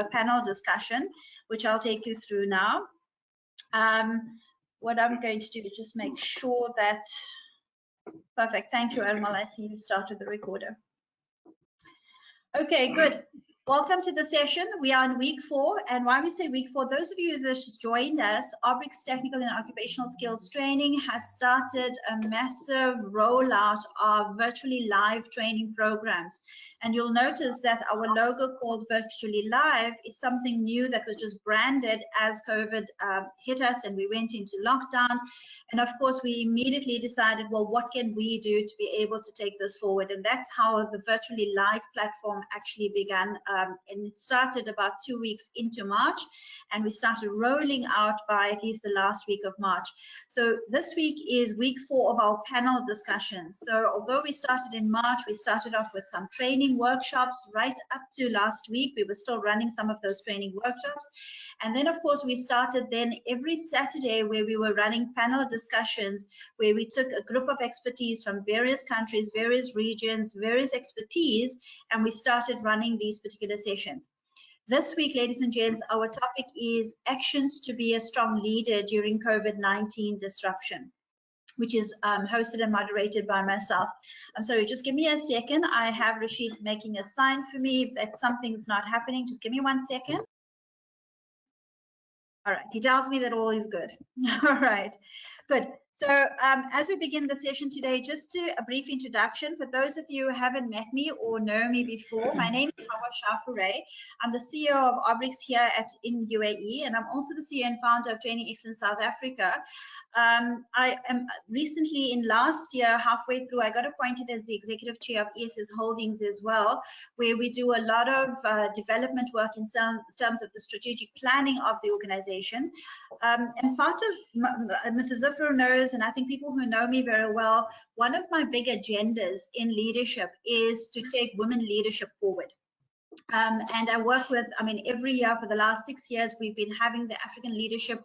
panel discussion, which I'll take you through now. What I'm going to do is just make sure that, perfect, thank you, Ermal, I see you started the recorder. Okay, good. Welcome to the session. We are in week 4, and why we say week 4, those of you that just joined us, Orbrix Technical and Occupational Skills Training has started a massive rollout of virtually live training programs. And you'll notice that our logo called Virtually Live is something new that was just branded as COVID hit us and we went into lockdown. And of course, we immediately decided, well, what can we do to be able to take this forward? And that's how the Virtually Live platform actually began. And it started about 2 weeks into March, and we started rolling out by at least the last week of March. So this week is week 4 of our panel discussions. So although we started in March, we started off with some training workshops right up to last week. We were still running some of those training workshops. And then, of course, we started then every Saturday where we were running panel discussions, where we took a group of expertise from various countries, various regions, various expertise, and we started running these particular sessions. This week, ladies and gents, our topic is actions to be a strong leader during COVID-19 disruption, which is hosted and moderated by myself. I'm sorry, just give me a second. I have Rashid making a sign for me that something's not happening. Just give me 1 second. All right, he tells me that all is good. All right, good. So as we begin the session today, just a brief introduction. For those of you who haven't met me or know me before, my name is Hawa Charfaray. I'm the CEO of Orbrix here in UAE, and I'm also the CEO and founder of Training Excellence South Africa. I am recently, in last year, halfway through, I got appointed as the executive chair of ESS Holdings as well, where we do a lot of development work in terms of the strategic planning of the organization. And part of Mrs. Zafar knows, and I think people who know me very well, one of my big agendas in leadership is to take women leadership forward. And I work with, every year for the last 6 years, we've been having the African Leadership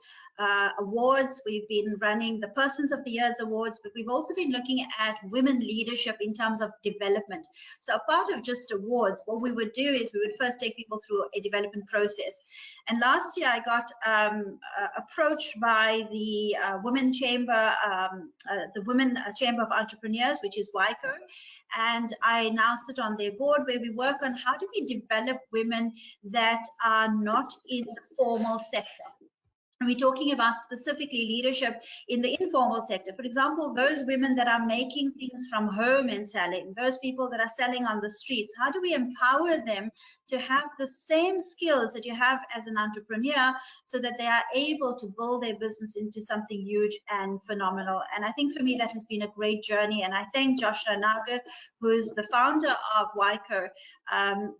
Awards. We've been running the Persons of the Year's Awards, but we've also been looking at women leadership in terms of development. So a part of just awards, what we would do is we would first take people through a development process. And last year I got approached by the Women Chamber, Chamber of Entrepreneurs, which is WCOE, and I now sit on their board where we work on how do we develop women that are not in the formal sector. And we're talking about specifically leadership in the informal sector. For example, those women that are making things from home and selling, those people that are selling on the streets, how do we empower them to have the same skills that you have as an entrepreneur so that they are able to build their business into something huge and phenomenal? And I think for me, that has been a great journey. And I thank Joshua Nagar, who's the founder of WCOE,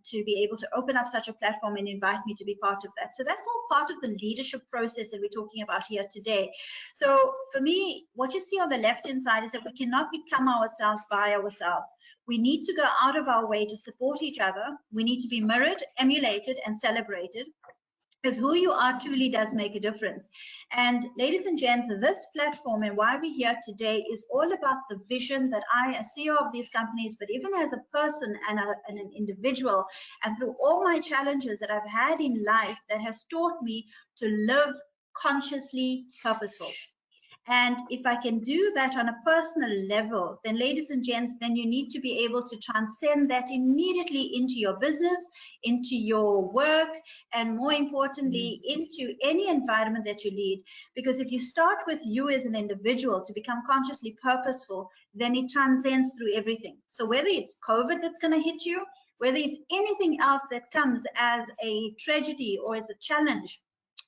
to be able to open up such a platform and invite me to be part of that. So that's all part of the leadership process that we're talking about here today. So for me, what you see on the left-hand side is that we cannot become ourselves by ourselves. We need to go out of our way to support each other. We need to be mirrored, emulated, and celebrated, because who you are truly does make a difference. And ladies and gents, this platform and why we're here today is all about the vision that I, as CEO of these companies, but even as a person and an individual, and through all my challenges that I've had in life, that has taught me to live consciously purposeful. And if I can do that on a personal level, then ladies and gents, then you need to be able to transcend that immediately into your business, into your work, and more importantly, into any environment that you lead. Because if you start with you as an individual to become consciously purposeful, then it transcends through everything. So whether it's COVID that's going to hit you, whether it's anything else that comes as a tragedy or as a challenge,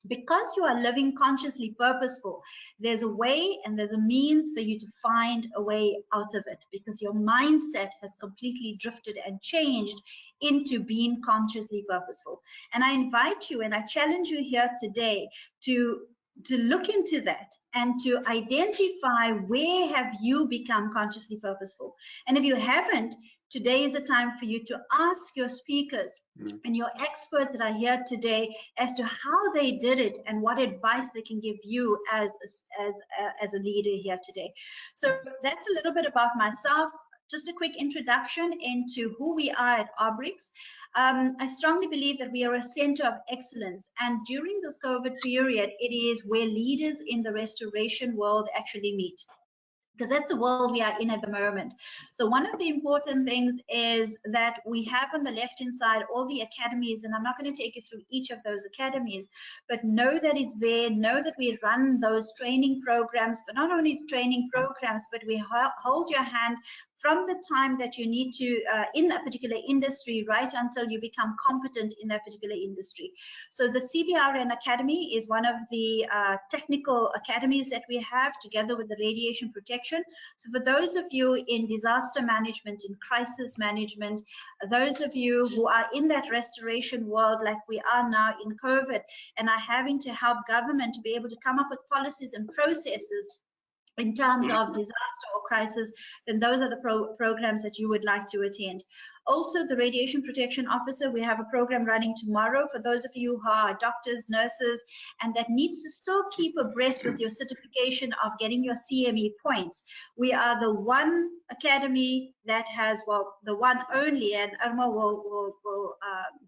because you are living consciously purposeful, there's a way and there's a means for you to find a way out of it, because your mindset has completely drifted and changed into being consciously purposeful. And I invite you and I challenge you here today to look into that and to identify where have you become consciously purposeful. And if you haven't, today is a time for you to ask your speakers and your experts that are here today as to how they did it and what advice they can give you as a leader here today. So that's a little bit about myself. just a quick introduction into who we are at Orbrix. I strongly believe that we are a center of excellence, and during this COVID period, it is where leaders in the restoration world actually meet, because that's the world we are in at the moment. So one of the important things is that we have on the left-hand side all the academies, and I'm not going to take you through each of those academies, but know that it's there, know that we run those training programs, but not only training programs, but we hold your hand from the time that you need to in a particular industry right until you become competent in that particular industry. So the CBRN Academy is one of the technical academies that we have, together with the radiation protection. So for those of you in disaster management, in crisis management, those of you who are in that restoration world like we are now in COVID, and are having to help government to be able to come up with policies and processes in terms of disaster or crisis, then those are the programs that you would like to attend. Also, the Radiation Protection Officer, we have a program running tomorrow for those of you who are doctors, nurses, and that needs to still keep abreast with your certification of getting your CME points. We are the one academy that has, well, the one only, and Irma will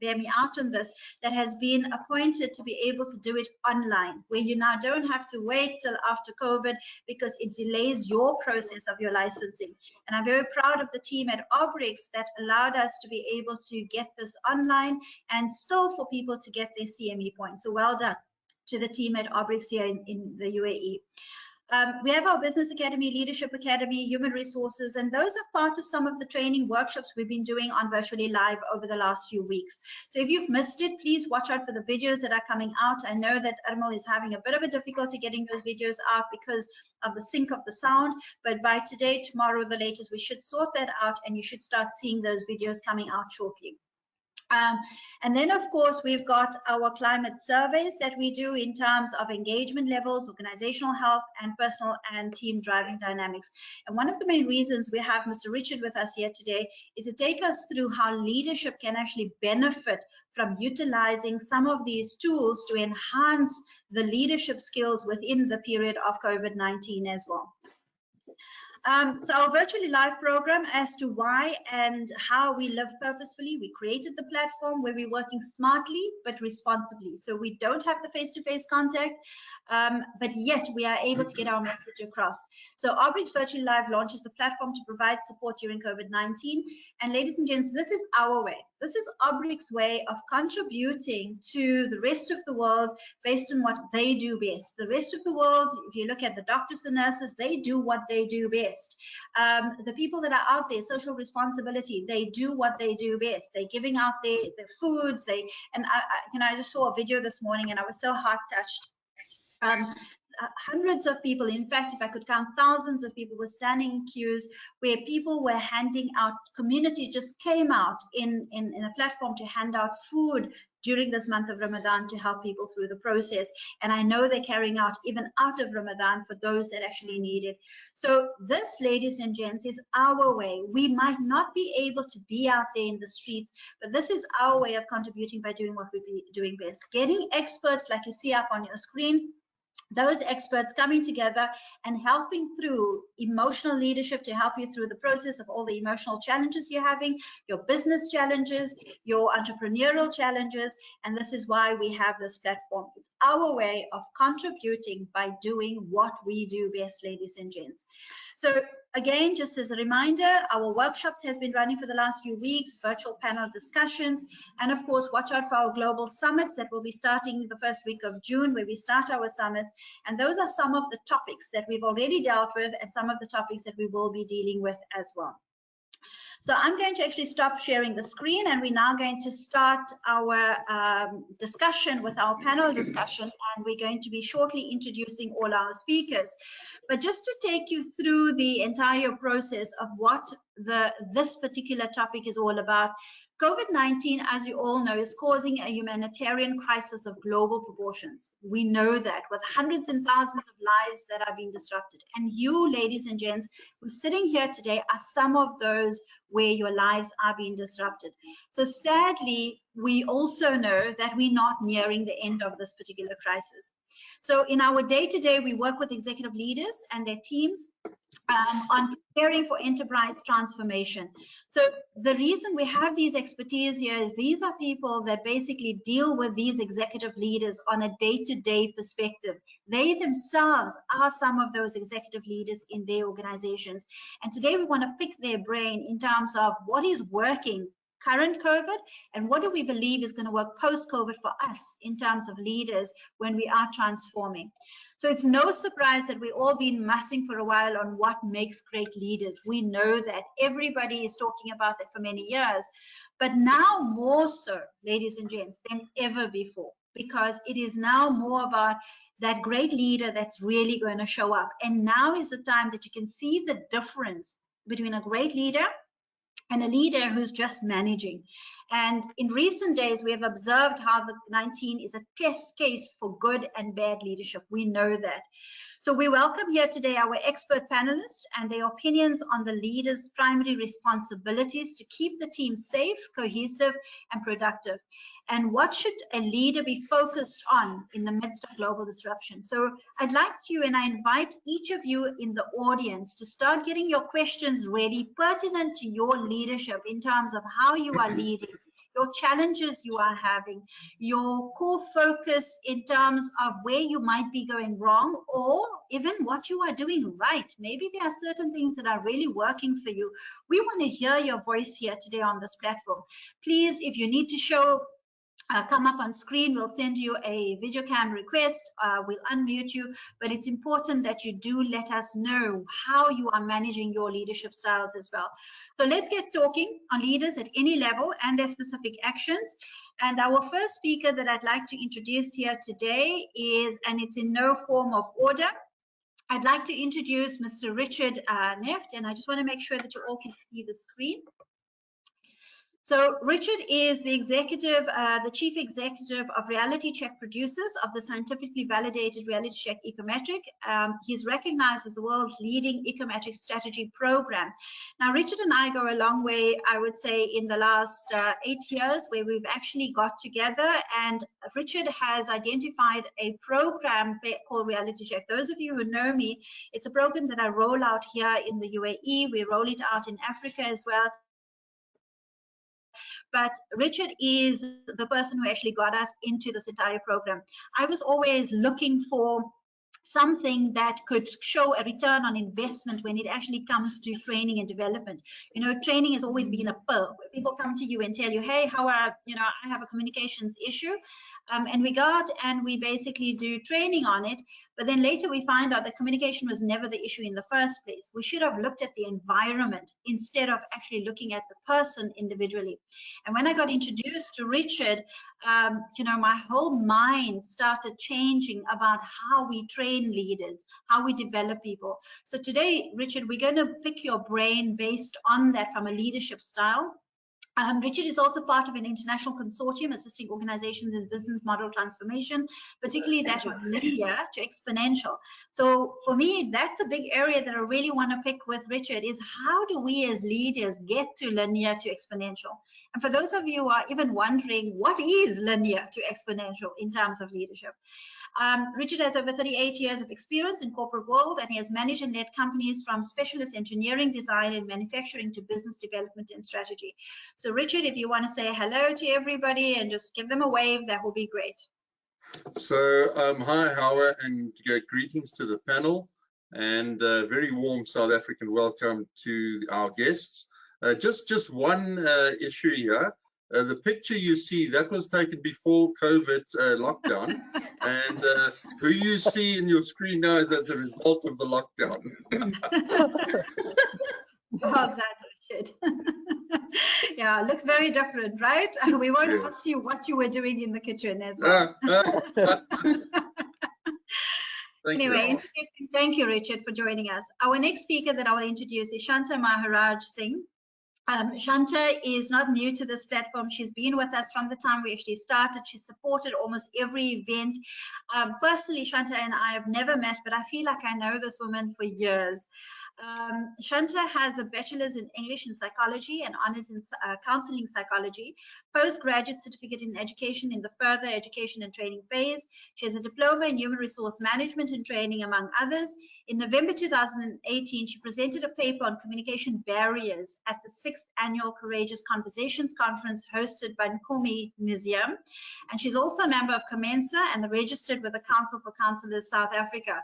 bear me out on this, that has been appointed to be able to do it online, where you now don't have to wait till after COVID, because it delays your process of your licensing. And I'm very proud of the team at Orbrix that allowed us to be able to get this online and still for people to get their CME points. So well done to the team at Orbrix here in the UAE. We have our Business Academy, Leadership Academy, Human Resources, and those are part of some of the training workshops we've been doing on Virtually Live over the last few weeks. So if you've missed it, please watch out for the videos that are coming out. I know that Irma is having a bit of a difficulty getting those videos out because of the sync of the sound, but by today, tomorrow, the latest, we should sort that out, and you should start seeing those videos coming out shortly. And then, of course, we've got our climate surveys that we do in terms of engagement levels, organizational health, and personal and team driving dynamics. And one of the main reasons we have Mr. Richard with us here today is to take us through how leadership can actually benefit from utilizing some of these tools to enhance the leadership skills within the period of COVID-19 as well. So our Virtually Live program, as to why and how we live purposefully, we created the platform where we're working smartly but responsibly. So we don't have the face-to-face contact, but yet we are able to get our message across. So Orbrix Virtually Live launches a platform to provide support during COVID-19. And ladies and gents, this is our way. This is Orbrix's way of contributing to the rest of the world based on what they do best. The rest of the world, if you look at the doctors, the nurses, they do what they do best. The people that are out there, social responsibility, they do what they do best. They're giving out their foods. I just saw a video this morning and I was so heart touched. Hundreds of people, in fact, if I could count, thousands of people were standing in queues where people were handing out, community just came out in a platform to hand out food during this month of Ramadan to help people through the process. And I know they're carrying out even out of Ramadan for those that actually need it. So this, ladies and gents, is our way. We might not be able to be out there in the streets, but this is our way of contributing by doing what we're doing best. Getting experts like you see up on your screen, those experts coming together and helping through emotional leadership to help you through the process of all the emotional challenges you're having, your business challenges, your entrepreneurial challenges, and this is why we have this platform. It's our way of contributing by doing what we do best, ladies and gents. So again, just as a reminder, our workshops has been running for the last few weeks, virtual panel discussions, and of course, watch out for our global summits that will be starting the first week of June, where we start our summits. And those are some of the topics that we've already dealt with and some of the topics that we will be dealing with as well. So I'm going to actually stop sharing the screen, and we're now going to start our discussion with our panel discussion, and we're going to be shortly introducing all our speakers. But just to take you through the entire process of what this particular topic is all about, COVID-19, as you all know, is causing a humanitarian crisis of global proportions. We know that, with hundreds and thousands of lives that are being disrupted. And you, ladies and gents, who are sitting here today are some of those where your lives are being disrupted. So sadly, we also know that we're not nearing the end of this particular crisis. So in our day-to-day, we work with executive leaders and their teams on preparing for enterprise transformation. So the reason we have these expertise here is these are people that basically deal with these executive leaders on a day-to-day perspective. They themselves are some of those executive leaders in their organizations. And today we want to pick their brain in terms of what is working current COVID and what do we believe is going to work post-COVID for us in terms of leaders when we are transforming. So it's no surprise that we've all been mussing for a while on what makes great leaders. We know that everybody is talking about that for many years, but now more so, ladies and gents, than ever before, because it is now more about that great leader that's really going to show up. And now is the time that you can see the difference between a great leader and a leader who's just managing. And in recent days, we have observed how COVID-19 is a test case for good and bad leadership. We know that. So we welcome here today our expert panelists and their opinions on the leader's primary responsibilities to keep the team safe, cohesive, and productive. And what should a leader be focused on in the midst of global disruption? So I'd like you, and I invite each of you in the audience to start getting your questions ready, pertinent to your leadership in terms of how you are leading, your challenges you are having, your core focus in terms of where you might be going wrong, or even what you are doing right. Maybe there are certain things that are really working for you. We want to hear your voice here today on this platform. Please, if you need to show come up on screen, we'll send you a video cam request, we'll unmute you, but it's important that you do let us know how you are managing your leadership styles as well. So let's get talking on leaders at any level and their specific actions. And our first speaker that I'd like to introduce here today is, and it's in no form of order, I'd like to introduce Mr. Richard Nefdt, and I just want to make sure that you all can see the screen. So Richard is the executive, the chief executive of Reality Check Producers of the scientifically validated Reality Check Ecometric. He's recognized as the world's leading ecometric strategy program. Now, Richard and I go a long way, I would say, in the last 8 years, where we've actually got together, and Richard has identified a program called Reality Check. Those of you who know me, it's a program that I roll out here in the UAE. We roll it out in Africa as well. But Richard is the person who actually got us into this entire program. I was always looking for something that could show a return on investment when it actually comes to training and development. You know, training has always been a pearl. People come to you and tell you, hey, Hawa, you know, I have a communications issue. And we go out and we basically do training on it, but then later we find out that communication was never the issue in the first place. We should have looked at the environment instead of actually looking at the person individually. And when I got introduced to Richard, you know, my whole mind started changing about how we train leaders, how we develop people. So today, Richard, we're going to pick your brain based on that from a leadership style. Richard is also part of an international consortium assisting organizations in business model transformation, particularly that of linear to exponential. So for me, that's a big area that I really want to pick with Richard, is how do we as leaders get to linear to exponential? And for those of you who are even wondering, what is linear to exponential in terms of leadership? Richard has over 38 years of experience in corporate world, and he has managed and led companies from specialist engineering, design, and manufacturing to business development and strategy. So Richard, if you want to say hello to everybody and just give them a wave, that would be great. So hi, Hawa, and greetings to the panel, and a very warm South African welcome to our guests. Just one issue here. The picture you see, that was taken before COVID lockdown, and who you see in your screen now is as a result of the lockdown. Well done, Richard. Yeah, looks very different, right? We won't ask you what you were doing in the kitchen as well. Anyway, thank you, Richard, for joining us. Our next speaker that I will introduce is Shanta Maharaj Singh. Shanta is not new to this platform. She's been with us from the time we actually started. She's supported almost every event. Personally, Shanta and I have never met, but I feel like I know this woman for years. Shanta has a bachelor's in English and psychology and honors in counseling psychology, postgraduate certificate in education in the further education and training phase. She has a diploma in human resource management and training, among others. In November 2018, she presented a paper on communication barriers at the 6th Annual Courageous Conversations Conference hosted by Nkomi Museum. And she's also a member of Comensa and registered with the Council for Counsellors South Africa.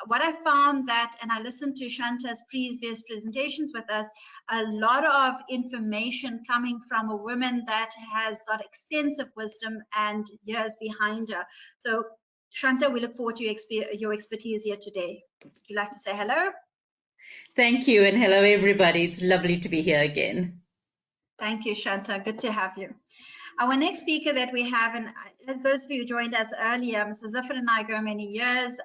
What I found that, and I listened to Shanta's previous presentations with us, a lot of information coming from a woman that has got extensive wisdom and years behind her. So Shanta, we look forward to your expertise here today. Would you like to say hello? Thank you, and hello everybody. It's lovely to be here again. Thank you, Shanta. Good to have you. Our next speaker that we have, and as those of you who joined us earlier, Mr. Zafar and I go many years.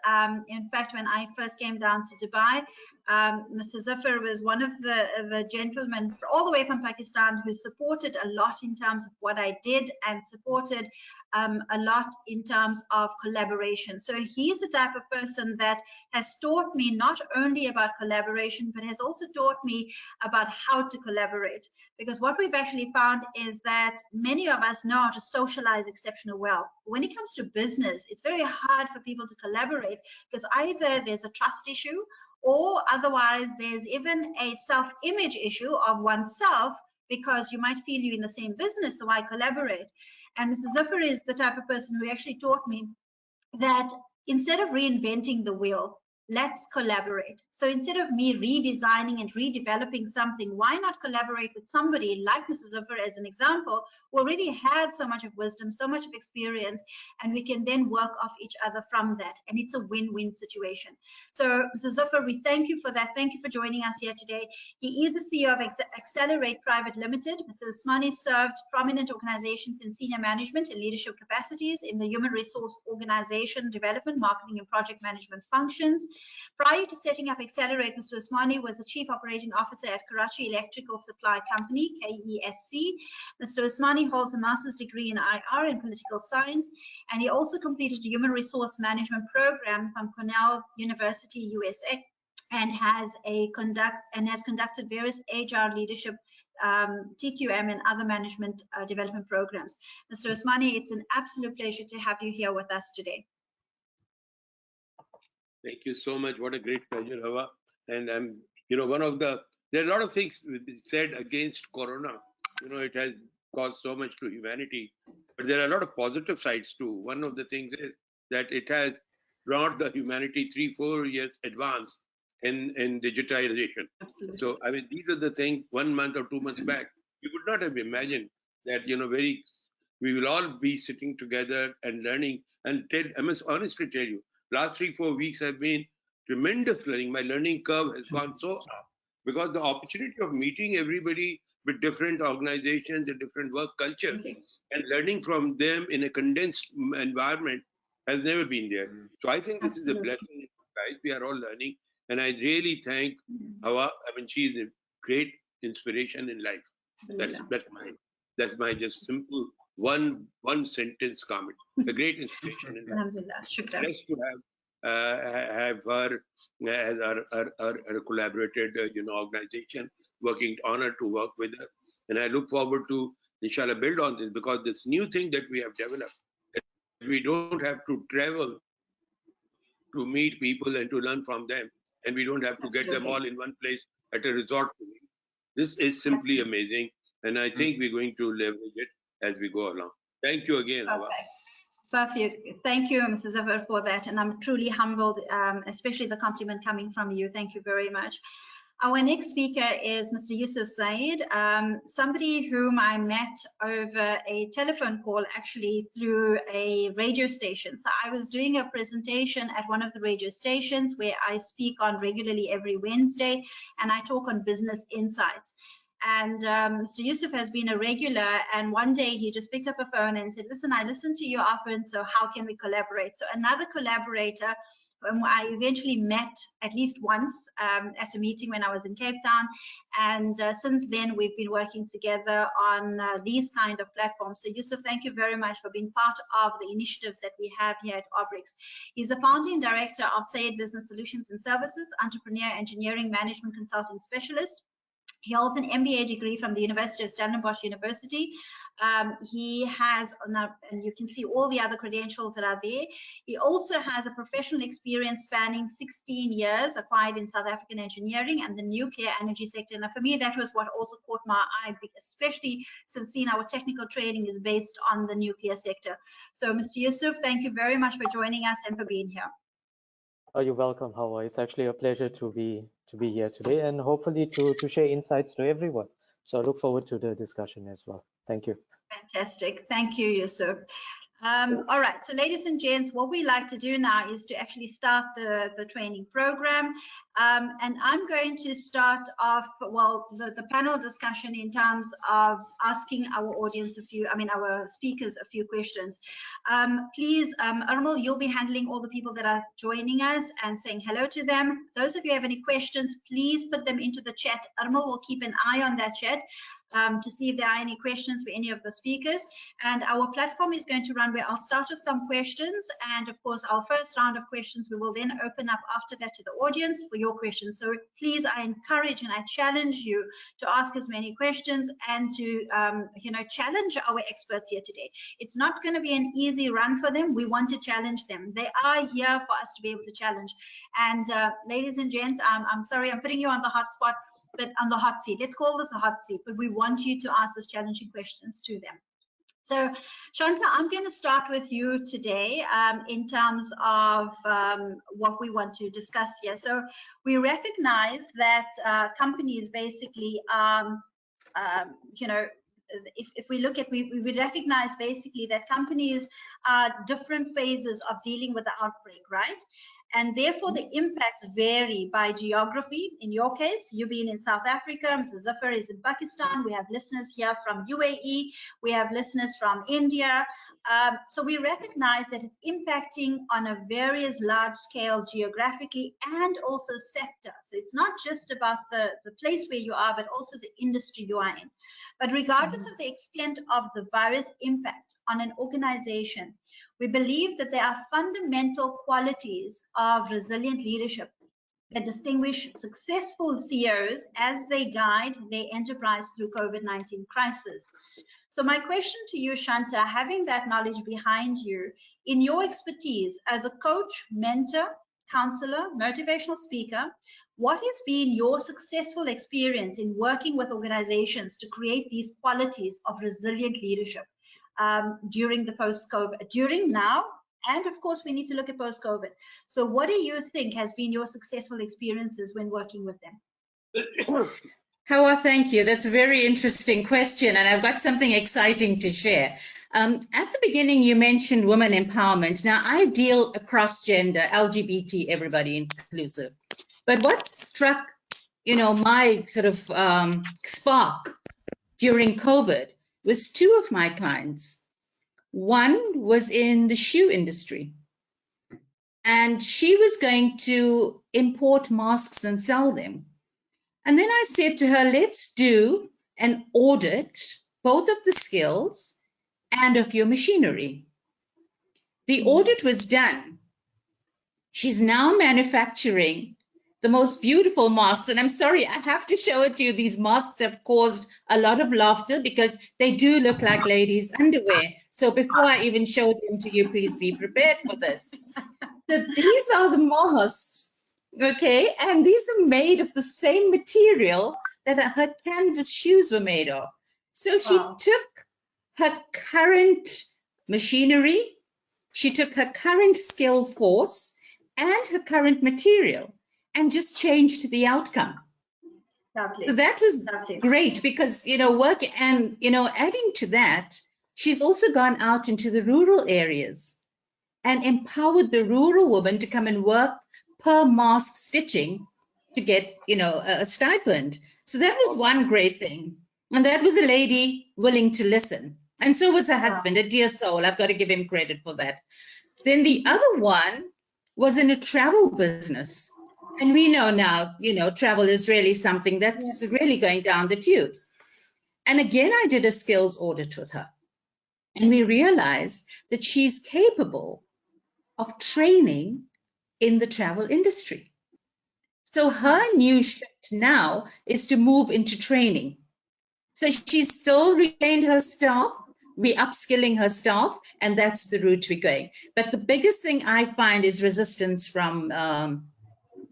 In fact, when I first came down to Dubai, Mr. Zafar was one of the gentlemen all the way from Pakistan who supported a lot in terms of what I did and supported a lot in terms of collaboration. So he's the type of person that has taught me not only about collaboration, but has also taught me about how to collaborate. Because what we've actually found is that many of us know how to socialize exceptionally well. When it comes to business, it's very hard for people to collaborate because either there's a trust issue or otherwise there's even a self-image issue of oneself because you might feel you're in the same business, so why collaborate? And Mrs. Zafar is the type of person who actually taught me that instead of reinventing the wheel, let's collaborate. So instead of me redesigning and redeveloping something, why not collaborate with somebody like Mrs. Zafar as an example, who already has so much of wisdom, so much of experience, and we can then work off each other from that. And it's a win-win situation. So Mrs. Zafar, we thank you for that. Thank you for joining us here today. He is the CEO of Accelerate Private Limited. Mr. Osmani served prominent organizations in senior management and leadership capacities in the human resource organization, development, marketing, and project management functions. Prior to setting up Accelerate, Mr. Osmani was the Chief Operating Officer at Karachi Electrical Supply Company, KESC. Mr. Osmani holds a master's degree in IR and political science, and he also completed a human resource management program from Cornell University, USA, and has conducted various HR leadership, TQM, and other management development programs. Mr. Osmani, it's an absolute pleasure to have you here with us today. Thank you so much. What a great pleasure, Hawa. And I'm, there are a lot of things said against Corona. It has caused so much to humanity, but there are a lot of positive sides too. One of the things is that it has brought the humanity 3-4 years advance in digitization. Absolutely. So, I mean, these are the things 1 month or 2 months back, you would not have imagined that, we will all be sitting together and learning. And I must honestly tell you, last 3-4 weeks have been tremendous learning. My learning curve has gone so up because the opportunity of meeting everybody with different organizations and different work cultures and learning from them in a condensed environment has never been there. So I think this is a blessing, guys. We are all learning. And I really thank Hawa. I mean, she is a great inspiration in life. That's my just simple one sentence comment. A great inspiration in life. Blessed to have her as our collaborated organization, honored to work with her, and I look forward to inshallah build on this, because this new thing that we have developed, we don't have to travel to meet people and to learn from them, and we don't have to get them all in one place at a resort. This is simply amazing, and I think we're going to leverage it as we go along. Thank you again, Hawa. Perfect. Thank you, Mrs. Zafar, for that. And I'm truly humbled, especially the compliment coming from you. Thank you very much. Our next speaker is Mr. Yusuf Sayed, somebody whom I met over a telephone call, actually through a radio station. So I was doing a presentation at one of the radio stations where I speak on regularly every Wednesday, and I talk on business insights. And Mr. Yusuf has been a regular, and one day he just picked up a phone and said, listen, I listened to your offer, and so how can we collaborate? So another collaborator I eventually met at least once at a meeting when I was in Cape Town, and since then we've been working together on these kind of platforms. So Yusuf, thank you very much for being part of the initiatives that we have here at Orbrix. He's the founding director of Sayed Business Solutions and Services, entrepreneur, engineering, management consulting specialist. He holds an MBA degree from the University of Stellenbosch University. He has, and you can see all the other credentials that are there. He also has a professional experience spanning 16 years acquired in South African engineering and the nuclear energy sector. Now, for me, that was what also caught my eye, especially since seeing our technical training is based on the nuclear sector. So, Mr. Yusuf, thank you very much for joining us and for being here. Oh, you're welcome, Hawa. It's actually a pleasure to be here today, and hopefully to share insights to everyone. So I look forward to the discussion as well. Thank you. Fantastic. Thank you, Yusuf. All right, so ladies and gents, what we like to do now is to actually start the training program. And I'm going to start off, well, the panel discussion in terms of asking our audience our speakers a few questions. Please, Armal, you'll be handling all the people that are joining us and saying hello to them. Those of you who have any questions, please put them into the chat. Armal will keep an eye on that chat to see if there are any questions for any of the speakers. And our platform is going to run where I'll start with some questions, and of course our first round of questions we will then open up after that to the audience for your questions. So please, I encourage and I challenge you to ask as many questions and to challenge our experts here today. It's not going to be an easy run for them. We want to challenge them. They are here for us to be able to challenge. And ladies and gents, I'm sorry I'm putting you on the hot spot, but on the hot seat. Let's call this a hot seat, but we want you to ask us challenging questions to them. So, Shanta, I'm going to start with you today in terms of what we want to discuss here. So, we recognize that companies basically, if we look at, we recognize basically that companies are different phases of dealing with the outbreak, right? And therefore the impacts vary by geography. In your case, you being in South Africa, Mr. Zafar is in Pakistan. We have listeners here from UAE. We have listeners from India. So we recognize that it's impacting on a various large scale geographically and also sector. So it's not just about the place where you are, but also the industry you are in. But regardless of the extent of the virus impact on an organization, we believe that there are fundamental qualities of resilient leadership that distinguish successful CEOs as they guide their enterprise through COVID-19 crisis. So my question to you, Shanta, having that knowledge behind you, in your expertise as a coach, mentor, counselor, motivational speaker, what has been your successful experience in working with organizations to create these qualities of resilient leadership during the post-COVID, during now, and of course we need to look at post-COVID. So what do you think has been your successful experiences when working with them? Hawa, thank you. That's a very interesting question, and I've got something exciting to share. At the beginning, you mentioned women empowerment. Now, I deal across gender, LGBT, everybody inclusive. But what struck, my sort of spark during COVID was two of my clients. One was in the shoe industry, and she was going to import masks and sell them. And then I said to her, let's do an audit, both of the skills and of your machinery. The audit was done. She's now manufacturing the most beautiful masks. And I'm sorry, I have to show it to you. These masks have caused a lot of laughter because they do look like ladies' underwear. So before I even show them to you, please be prepared for this. So these are the masks, okay? And these are made of the same material that her canvas shoes were made of. So she took her current machinery, she took her current skill force and her current material and just changed the outcome. Lovely. So that was great because, work and, adding to that, she's also gone out into the rural areas and empowered the rural woman to come and work per mask stitching to get, a stipend. So that was one great thing. And that was a lady willing to listen. And so was her husband, a dear soul. I've got to give him credit for that. Then the other one was in a travel business. And we know now, travel is really something that's really going down the tubes. And again, I did a skills audit with her. And we realized that she's capable of training in the travel industry. So her new shift now is to move into training. So she's still retained her staff. We're upskilling her staff, and that's the route we're going. But the biggest thing I find is resistance from,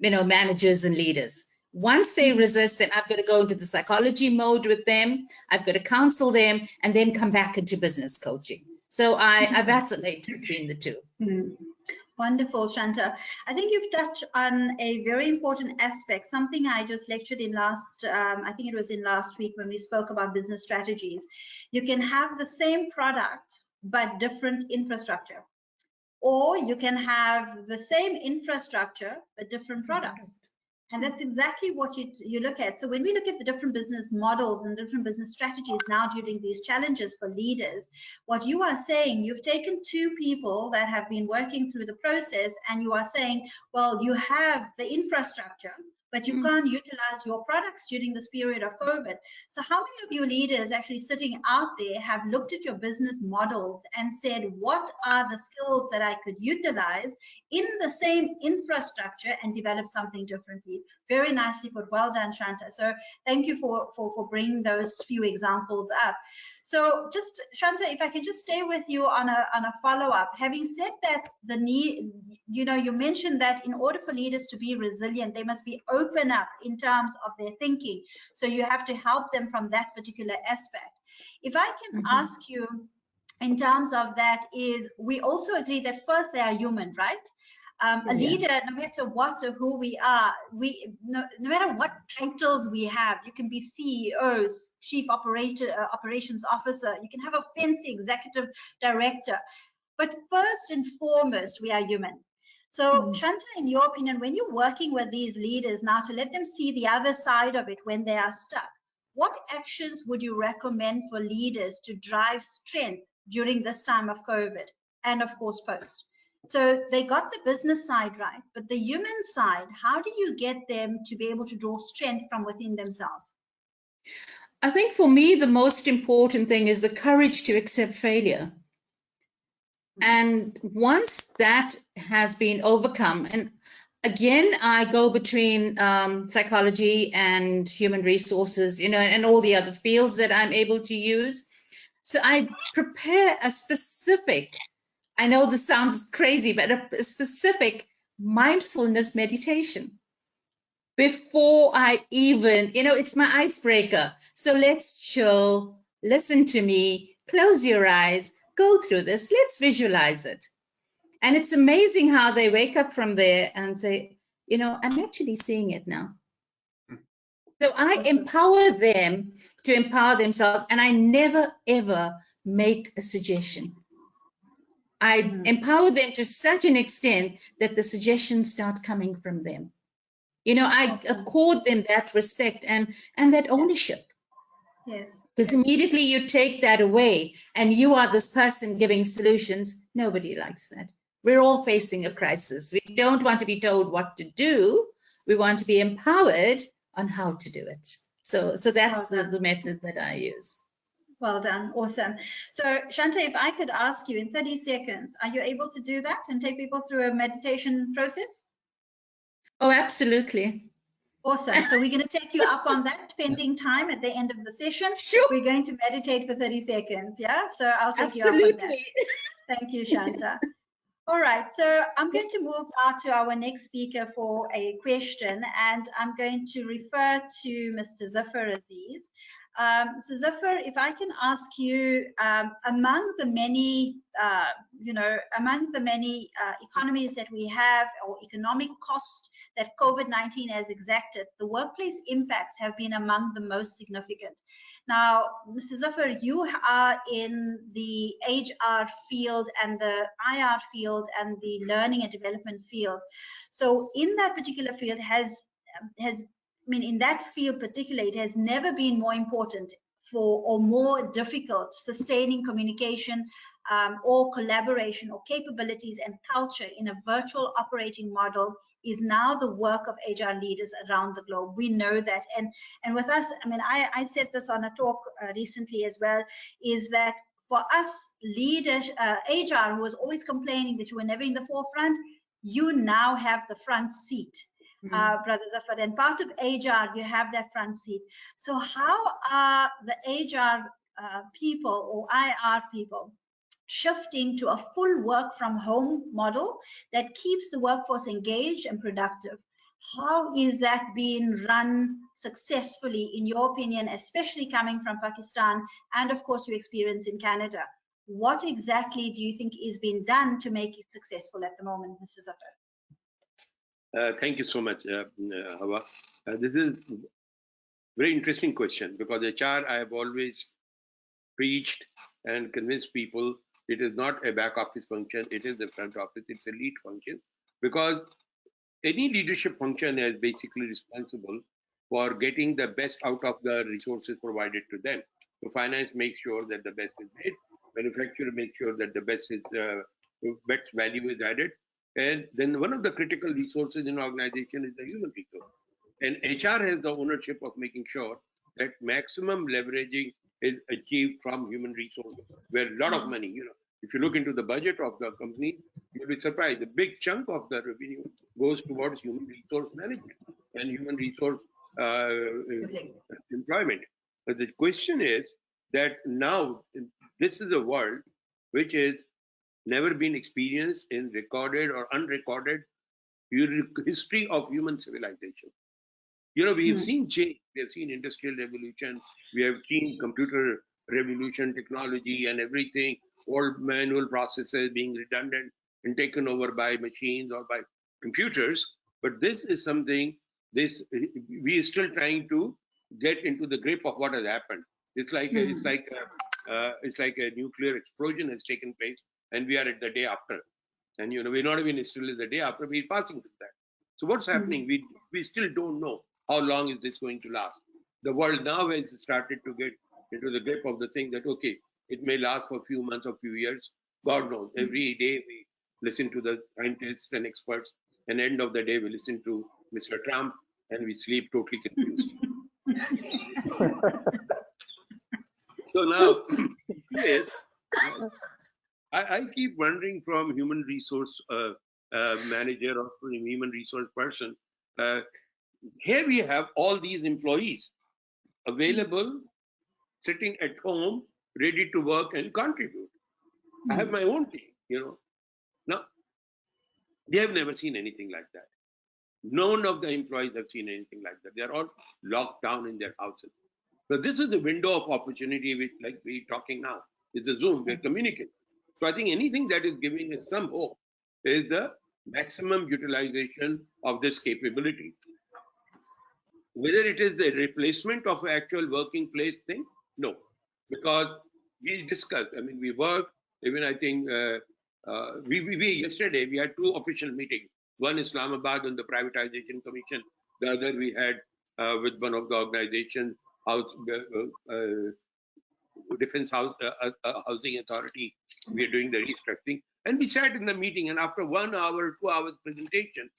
managers and leaders. Once they resist, then I've got to go into the psychology mode with them. I've got to counsel them, and then come back into business coaching. So I vacillate between the two. Wonderful, Shanta. I think you've touched on a very important aspect, something I just lectured in I think it was in last week when we spoke about business strategies. You can have the same product, but different infrastructure. Or you can have the same infrastructure, but different products. And that's exactly what you look at. So when we look at the different business models and different business strategies now during these challenges for leaders, what you are saying, you've taken two people that have been working through the process, and you are saying, well, you have the infrastructure, but you can't utilize your products during this period of COVID. So how many of you leaders actually sitting out there have looked at your business models and said, what are the skills that I could utilize in the same infrastructure and develop something differently? Very nicely put. Well done, Shanta. So thank you for bringing those few examples up. So just, Shanta, if I can just stay with you on a follow-up. Having said that, the need, you mentioned that in order for leaders to be resilient, they must be open up in terms of their thinking. So you have to help them from that particular aspect. If I can ask you, in terms of that, is we also agree that first they are human, right? A leader, no matter what or who we are, no matter what titles we have, you can be CEOs, Chief Operations Officer, you can have a fancy Executive Director, but first and foremost, we are human. So Shanta, in your opinion, when you're working with these leaders now to let them see the other side of it when they are stuck, what actions would you recommend for leaders to drive strength during this time of COVID and of course post? So they got the business side right, but the human side, how do you get them to be able to draw strength from within themselves? I think for me, the most important thing is the courage to accept failure. And once that has been overcome, and again, I go between psychology and human resources, and all the other fields that I'm able to use. So I prepare a specific, I know this sounds crazy, but a specific mindfulness meditation before I even, it's my icebreaker. So let's chill, listen to me, close your eyes, go through this, let's visualize it. And it's amazing how they wake up from there and say, I'm actually seeing it now. So I empower them to empower themselves, and I never, ever make a suggestion. I empower them to such an extent that the suggestions start coming from them. I accord them that respect and that ownership. Yes. Because immediately you take that away and you are this person giving solutions, nobody likes that. We're all facing a crisis. We don't want to be told what to do. We want to be empowered on how to do it. So that's the method that I use. Well done. Awesome. So Shanta, if I could ask you in 30 seconds, are you able to do that and take people through a meditation process? Oh, absolutely. Awesome. So we're going to take you up on that pending time at the end of the session. Sure. We're going to meditate for 30 seconds. Yeah. So I'll take you up on that. Thank you, Shanta. All right. So I'm going to move now to our next speaker for a question, and I'm going to refer to Mr. Zafar Aziz. So Zafar, if I can ask you, among the many, economies that we have, or economic cost that COVID-19 has exacted, the workplace impacts have been among the most significant. Now, Mr. Zafar, you are in the HR field and the IR field and the learning and development field. So in that particular field in that field particularly, it has never been more important or more difficult sustaining communication or collaboration or capabilities and culture in a virtual operating model is now the work of HR leaders around the globe. We know that. And with us, I mean, I said this on a talk recently as well, is that for us leaders, HR, who was always complaining that you were never in the forefront, you now have the front seat. Brother Zafar, and part of HR, you have that front seat. So how are the HR people or IR people shifting to a full work from home model that keeps the workforce engaged and productive? How is that being run successfully, in your opinion, especially coming from Pakistan and, of course, your experience in Canada? What exactly do you think is being done to make it successful at the moment, Mr. Zafar? Thank you so much, Hawa. This is a very interesting question, because HR, I have always preached and convinced people it is not a back office function, it is a front office, it's a lead function, because any leadership function is basically responsible for getting the best out of the resources provided to them. So finance makes sure that the best is made, manufacturer makes sure that the best value is added, and then one of the critical resources in organization is the human resource. And HR has the ownership of making sure that maximum leveraging is achieved from human resources, where a lot of money, if you look into the budget of the company, you'll be surprised. A big chunk of the revenue goes towards human resource management and human resource employment. But the question is that now this is a world which has never been experienced in recorded or unrecorded history of human civilization. We have seen change, we have seen industrial revolution, we have seen computer revolution, technology and everything, all manual processes being redundant and taken over by machines or by computers. But this is something, we are still trying to get into the grip of what has happened. It's like a nuclear explosion has taken place, and we are at the day after. And we're not even still in the day after, we're passing through that. So what's happening? We still don't know how long is this going to last. The world now has started to get into the grip of the thing that, okay, it may last for a few months or few years. God knows. Every day we listen to the scientists and experts, and end of the day we listen to Mr. Trump, and we sleep totally confused. So now, I keep wondering from human resource manager or from human resource person, here we have all these employees available, sitting at home, ready to work and contribute. I have my own team, Now, they have never seen anything like that. None of the employees have seen anything like that. They are all locked down in their houses. So this is the window of opportunity, which, like we're talking now, it's a Zoom, we're communicating. So I think anything that is giving us some hope is the maximum utilization of this capability. Whether it is the replacement of actual working place thing, no, because we discussed. I mean, we worked. Even I think we yesterday we had two official meetings. One Islamabad on the Privatization Commission. The other we had with one of the organizations, Defense Housing Authority. We are doing the restructuring, and we sat in the meeting. And after 1 hour, 2 hours presentation,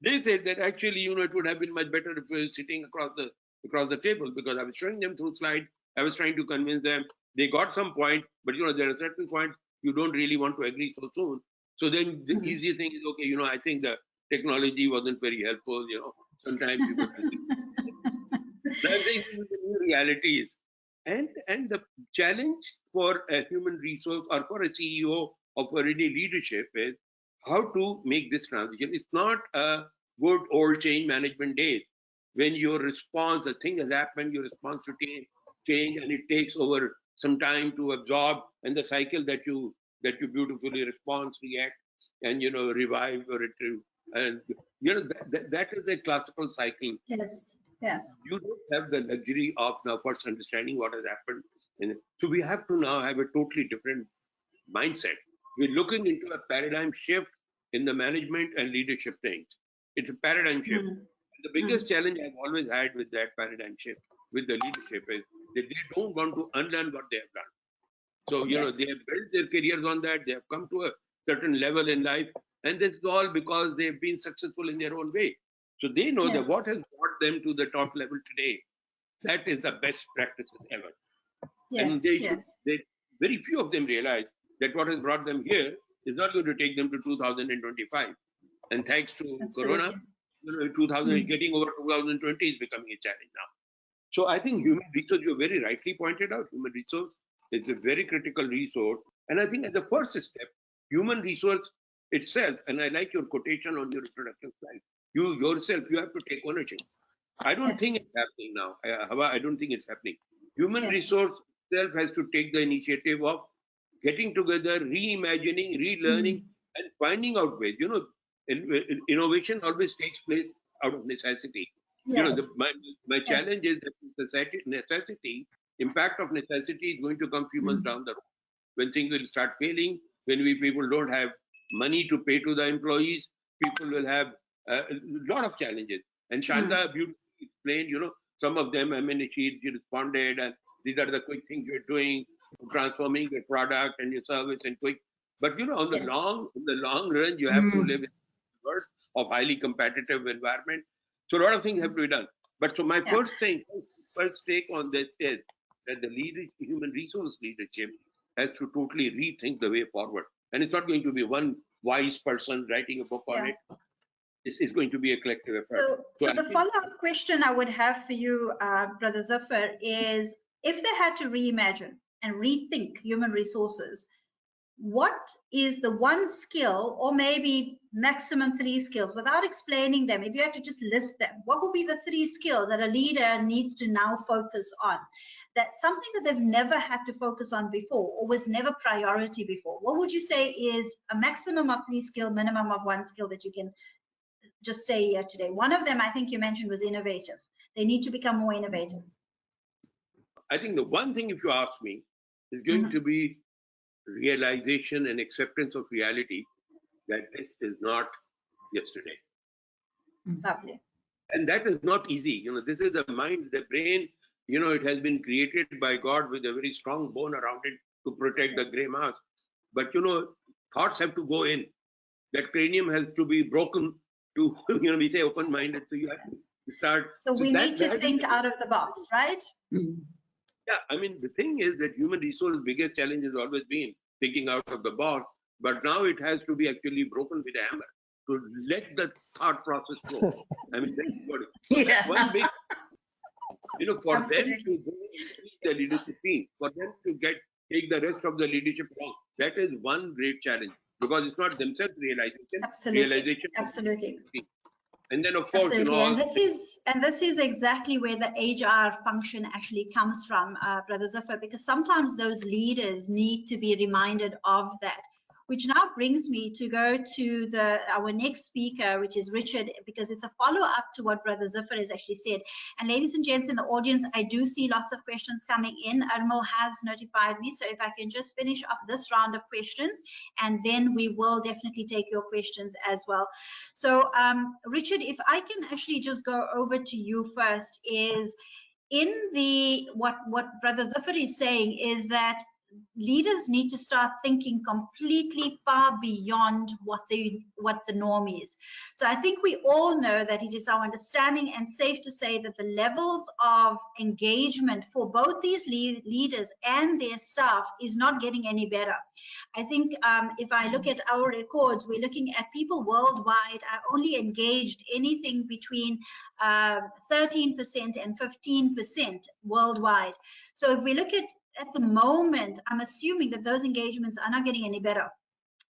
they said that actually, it would have been much better if we were sitting across the table, because I was showing them through slides. I was trying to convince them. They got some point, but there are certain points you don't really want to agree so soon. So then the easy thing is, okay, I think the technology wasn't very helpful. Sometimes people. I'm saying these are the new realities, and the challenge for a human resource or for a CEO or for any leadership is how to make this transition. It's not a good old change management days when your response, the thing has happened, your response to change, and it takes over some time to absorb, and the cycle that you beautifully respond, react, and revive or retrieve, and that is a classical cycle. Yes. You don't have the luxury of now first understanding what has happened, and so we have to now have a totally different mindset. We're looking into a paradigm shift in the management and leadership things. It's a paradigm shift. The biggest challenge I've always had with that paradigm shift with the leadership is that they don't want to unlearn what they have done. So, you know, they have built their careers on that. They have come to a certain level in life. And this is all because they've been successful in their own way. So they know that what has brought them to the top level today, that is the best practices ever. And very few of them realize that what has brought them here is not going to take them to 2025. And thanks to Corona, you know, getting over 2020 is becoming a challenge now. So I think human resource, you very rightly pointed out, human resource is a very critical resource. And I think as a first step, human resource itself, and I like your quotation on your introduction slide, you yourself, you have to take ownership. I don't think it's happening now. Hawa, I don't think it's happening. Human resource itself has to take the initiative of getting together, reimagining, relearning, and finding out ways. You know, innovation always takes place out of necessity. You know, my challenge is that necessity, impact of necessity is going to come few months down the road. When things will start failing, when people don't have money to pay to the employees, people will have a lot of challenges. And Shanta beautifully explained, you know, some of them, I mean, she responded, and these are the quick things you're doing, transforming your product and your service and quick. But, you know, on the long run, you have to live in a world of highly competitive environment. So a lot of things have to be done. But so my first take on this is that the human resource leadership has to totally rethink the way forward. And it's not going to be one wise person writing a book on it. This is going to be a collective effort. So the follow-up question I would have for you, Brother Zafar, is if they had to reimagine and rethink human resources, what is the one skill, or maybe maximum 3 skills, without explaining them, if you had to just list them, what would be the 3 skills that a leader needs to now focus on? That's something that they've never had to focus on before, or was never priority before. What would you say is a maximum of 3 skills, minimum of 1 skill that you can just say here today? One of them I think you mentioned was innovative. They need to become more innovative. I think the one thing, if you ask me, is going to be realization and acceptance of reality that this is not yesterday. Lovely. And that is not easy. You know, this is the mind, the brain, you know, it has been created by God with a very strong bone around it to protect the gray mass. But, you know, thoughts have to go in. That cranium has to be broken to, you know, we say open-minded. So you have to start. So we need to think out of the box, right? Yeah, I mean, the thing is that human resource biggest challenge has always been thinking out of the box, but now it has to be actually broken with a hammer to let the thought process flow. I mean, that's what that's one big, you know, for them to go and the leadership team, for them to take the rest of the leadership along. That is one great challenge because it's not themselves realization. Absolutely. And then, of course, you know, and this is exactly where the HR function actually comes from, Brother Zafar, because sometimes those leaders need to be reminded of that. Which now brings me to go to our next speaker, which is Richard, because it's a follow-up to what Brother Zafar has actually said. And ladies and gents in the audience, I do see lots of questions coming in. Armel has notified me, so if I can just finish off this round of questions, and then we will definitely take your questions as well. So, Richard, if I can actually just go over to you first, is in what Brother Zafar is saying is that leaders need to start thinking completely far beyond what the norm is. So I think we all know that it is our understanding and safe to say that the levels of engagement for both these leaders and their staff is not getting any better. I think if I look at our records, we're looking at people worldwide are only engaged anything between 13% and 15% worldwide. So if we look at the moment, I'm assuming that those engagements are not getting any better.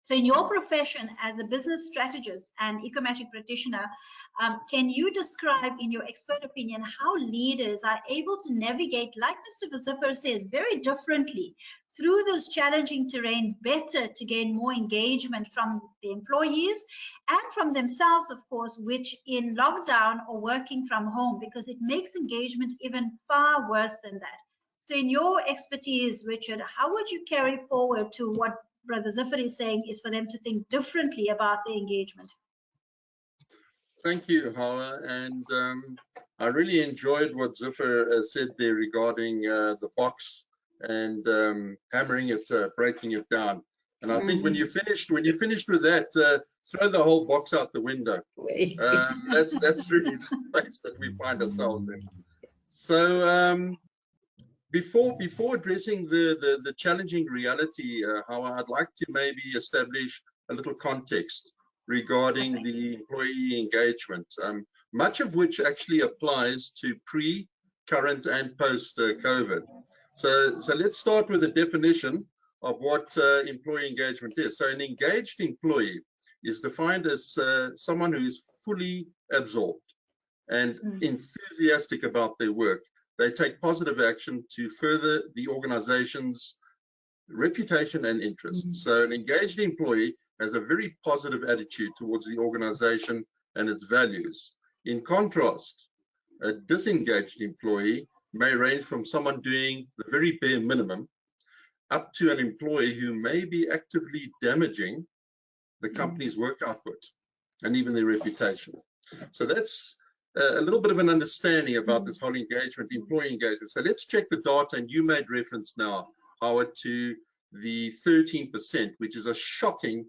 So in your profession as a business strategist and ecometric practitioner, can you describe in your expert opinion how leaders are able to navigate, like Mr. Zafar says, very differently through those challenging terrain better to gain more engagement from the employees and from themselves, of course, which in lockdown or working from home, because it makes engagement even far worse than that. So in your expertise, Richard, how would you carry forward to what Brother Zafar is saying is for them to think differently about the engagement? Thank you, Hawa. And I really enjoyed what Zafar said there regarding the box and hammering it, breaking it down. And I think when you finished with that, throw the whole box out the window. That's really the space that we find ourselves in. So before addressing the challenging reality, Hawa, I'd like to maybe establish a little context regarding the employee engagement, much of which actually applies to pre, current, and post-COVID. So let's start with a definition of what employee engagement is. So an engaged employee is defined as someone who is fully absorbed and enthusiastic about their work. They take positive action to further the organization's reputation and interests. So an engaged employee has a very positive attitude towards the organization and its values. In contrast, a disengaged employee may range from someone doing the very bare minimum up to an employee who may be actively damaging the company's work output and even their reputation. So that's a little bit of an understanding about this whole engagement, employee engagement. So let's check the data, and you made reference now, Howard, to the 13%, which is a shocking,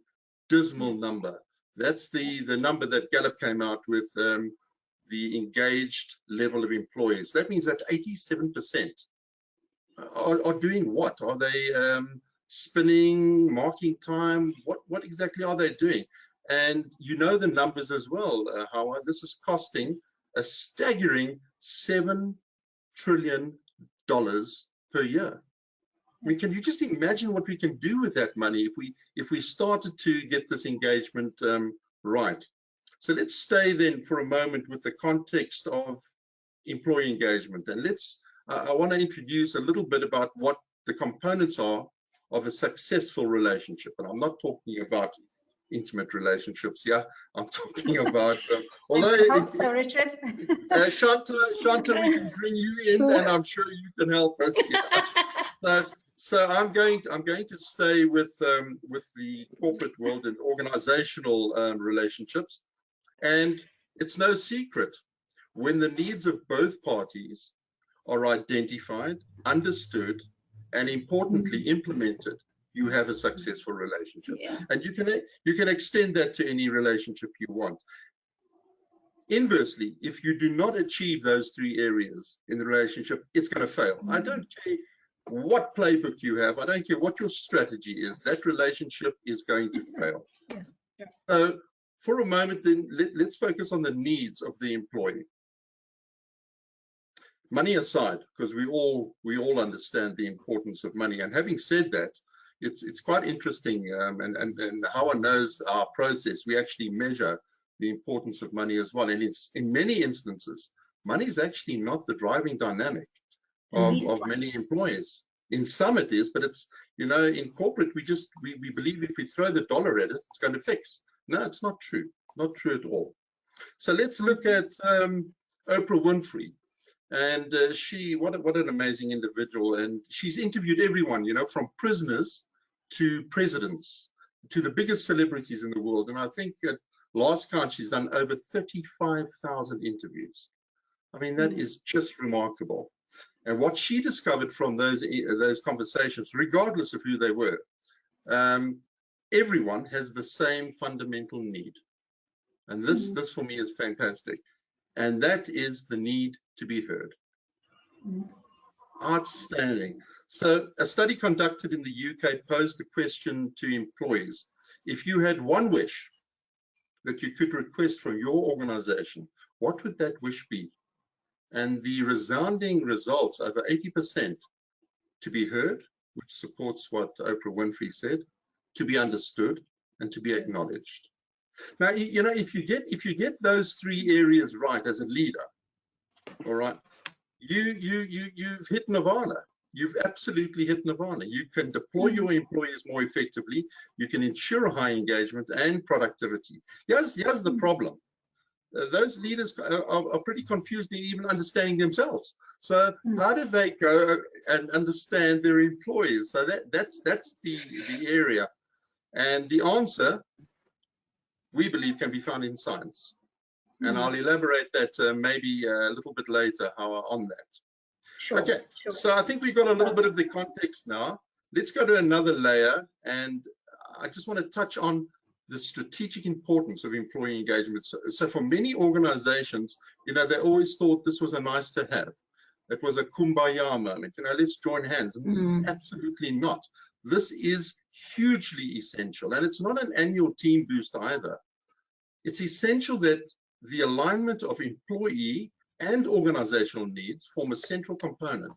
dismal number. That's the number that Gallup came out with, the engaged level of employees. That means that 87% are doing what? Are they spinning, marking time? What exactly are they doing? And you know the numbers as well, Howard. This is costing a staggering $7 trillion per year. I mean, can you just imagine what we can do with that money if we started to get this engagement right? So let's stay then for a moment with the context of employee engagement, and I want to introduce a little bit about what the components are of a successful relationship. And I'm not talking about intimate relationships. Yeah, I'm talking about. Although, I hope so, Richard. Shanta, we can bring you in, and I'm sure you can help us. Yeah. So I'm going to stay with the corporate world and organizational relationships, and it's no secret when the needs of both parties are identified, understood, and importantly implemented, you have a successful relationship. Yeah. And you can extend that to any relationship you want. Inversely, if you do not achieve those three areas in the relationship, it's going to fail. I don't care what playbook you have, I don't care what your strategy is, that relationship is going to fail. Yeah. Yeah. So for a moment then, let's focus on the needs of the employee. Money aside, because we all understand the importance of money. And having said that, it's quite interesting, and Hawa knows our process. We actually measure the importance of money as well. And it's in many instances, money is actually not the driving dynamic of many employers. In some it is, but it's, in corporate, we believe if we throw the dollar at it, it's going to fix. No, it's not true. Not true at all. So let's look at Oprah Winfrey. And what an amazing individual. And she's interviewed everyone, from prisoners to presidents to the biggest celebrities in the world. And I think at last count, she's done over 35,000 interviews. I mean, that is just remarkable. And what she discovered from those conversations, regardless of who they were, everyone has the same fundamental need. And this for me is fantastic. And that is the need to be heard. Outstanding. So a study conducted in the UK posed the question to employees: if you had one wish that you could request from your organization, what would that wish be? And the resounding results, over 80%, to be heard, which supports what Oprah Winfrey said, to be understood, and to be acknowledged. Now, if you get those three areas right as a leader, all right, you've hit nirvana. You've absolutely hit nirvana. You can deploy your employees more effectively. You can ensure high engagement and productivity. Here's the problem. Those leaders are pretty confused in even understanding themselves. So how do they go and understand their employees? So that's the area. And the answer, we believe, can be found in science. And I'll elaborate that maybe a little bit later, Hawa, on that. Sure. Okay, sure. so I think we've got a little bit of the context now. Let's go to another layer, and I just want to touch on the strategic importance of employee engagement. So for many organizations, you know, they always thought this was a nice to have. It was a kumbaya moment, you know, let's join hands. Absolutely not. This is hugely essential, and it's not an annual team boost either. It's essential that the alignment of employee and organizational needs form a central component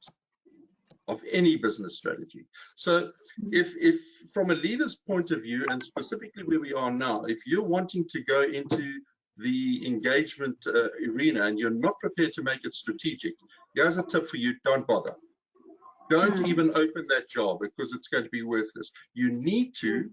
of any business strategy. So if from a leader's point of view, and specifically where we are now, if you're wanting to go into the engagement arena and you're not prepared to make it strategic, here's a tip for you: don't bother. Don't even open that job, because it's going to be worthless. You need to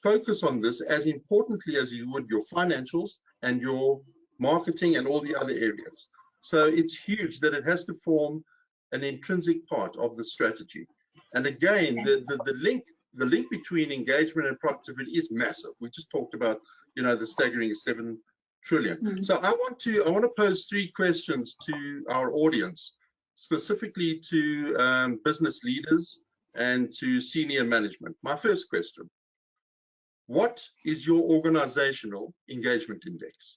focus on this as importantly as you would your financials and your marketing and all the other areas. So it's huge that it has to form an intrinsic part of the strategy. And again, the link between engagement and productivity is massive. We just talked about, you know, the staggering 7 trillion. So I want to pose 3 questions to our audience, specifically to business leaders and to senior management. My first question: what is your organizational engagement index?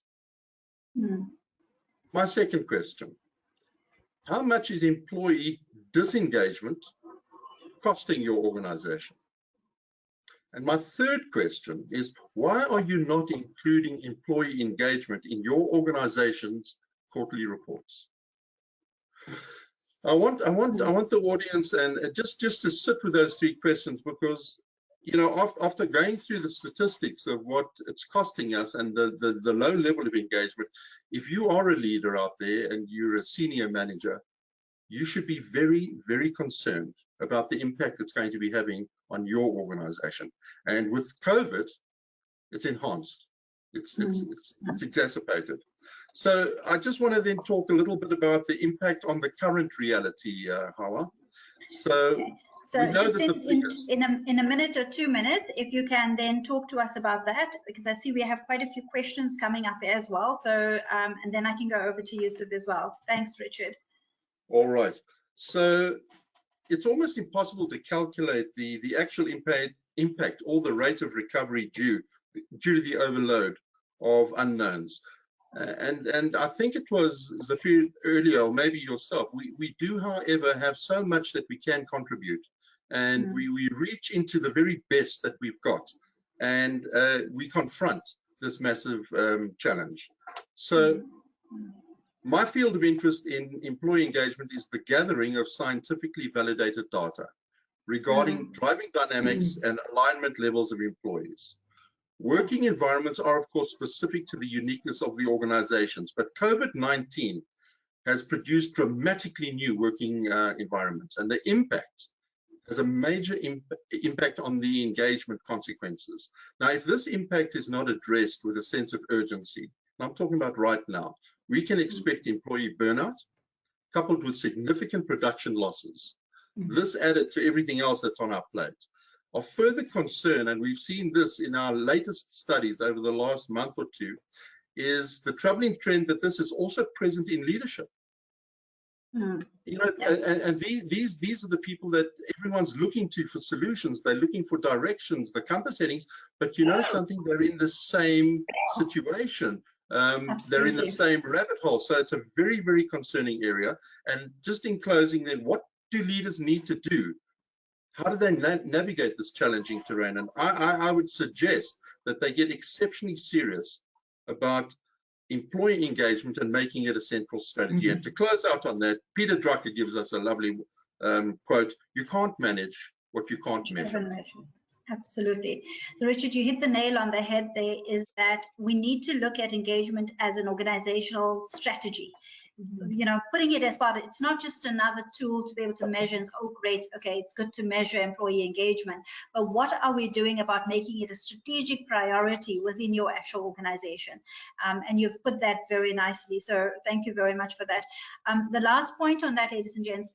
My second question: how much is employee disengagement costing your organization? And my third question is: why are you not including employee engagement in your organization's quarterly reports? I want the audience and just to sit with those 3 questions, because, you know, after going through the statistics of what it's costing us and the low level of engagement, if you are a leader out there and you're a senior manager, you should be very, very concerned about the impact it's going to be having on your organization. And with COVID, it's enhanced. It's exacerbated. So I just want to then talk a little bit about the impact on the current reality, Hawa. So just in a minute or 2 minutes, if you can then talk to us about that, because I see we have quite a few questions coming up as well. So and then I can go over to Yusuf as well. Thanks, Richard. All right. So it's almost impossible to calculate the actual impact or the rate of recovery due to the overload of unknowns. And I think it was Zafar earlier, or maybe yourself, we do, however, have so much that we can contribute, and we reach into the very best that we've got, and we confront this massive challenge. So my field of interest in employee engagement is the gathering of scientifically validated data regarding driving dynamics and alignment levels of employees. Working environments are, of course, specific to the uniqueness of the organizations, but COVID-19 has produced dramatically new working environments, and the impact has a major impact on the engagement consequences. Now, if this impact is not addressed with a sense of urgency, and I'm talking about right now, we can expect employee burnout coupled with significant production losses. This added to everything else that's on our plate. Of further concern, and we've seen this in our latest studies over the last month or 2, is the troubling trend that this is also present in leadership. You know, and these are the people that everyone's looking to for solutions. They're looking for directions, the compass headings, but you know something, they're in the same situation. They're in the same rabbit hole. So it's a very, very concerning area. And just in closing then, what do leaders need to do? How do they navigate this challenging terrain? And I would suggest that they get exceptionally serious about employee engagement and making it a central strategy. And to close out on that, Peter Drucker gives us a lovely quote: you can't manage what you can't measure. Absolutely. So Richard, you hit the nail on the head there, is that we need to look at engagement as an organizational strategy. you know, putting it as part of, it's not just another tool to be able to measure and, oh great, okay, it's good to measure employee engagement, but what are we doing about making it a strategic priority within your actual organization? And you've put that very nicely, so thank you very much for that. The last point on that, ladies and gents,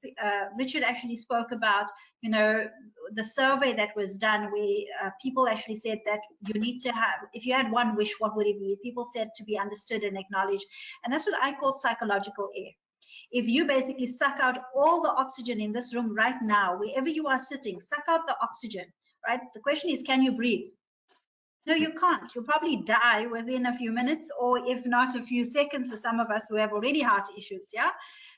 Richard actually spoke about, you know, the survey that was done where people actually said that you need to have, if you had one wish, what would it be? People said to be understood and acknowledged, and that's what I call psychological air. If you basically suck out all the oxygen in this room right now, wherever you are sitting, suck out the oxygen, right? The question is, can you breathe? No, you can't. You'll probably die within a few minutes, or if not a few seconds for some of us who have already heart issues, yeah?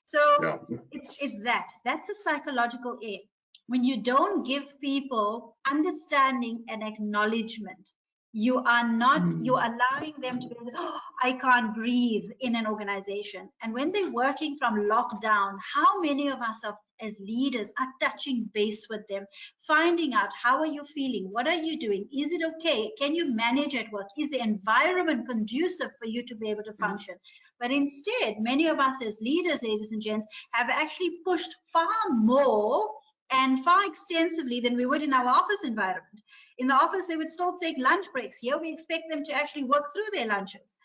So Yeah. it's that. That's a psychological air. When you don't give people understanding and acknowledgement, you are not, you're allowing them to be able to, oh, I can't breathe in an organization. And when they're working from lockdown, how many of us as leaders are touching base with them, finding out how are you feeling, what are you doing, is it okay, can you manage at work, is the environment conducive for you to be able to function? But instead, many of us as leaders, ladies and gents, have actually pushed far more and far extensively than we would in our office environment. In the office, they would still take lunch breaks. Here, we expect them to actually work through their lunches.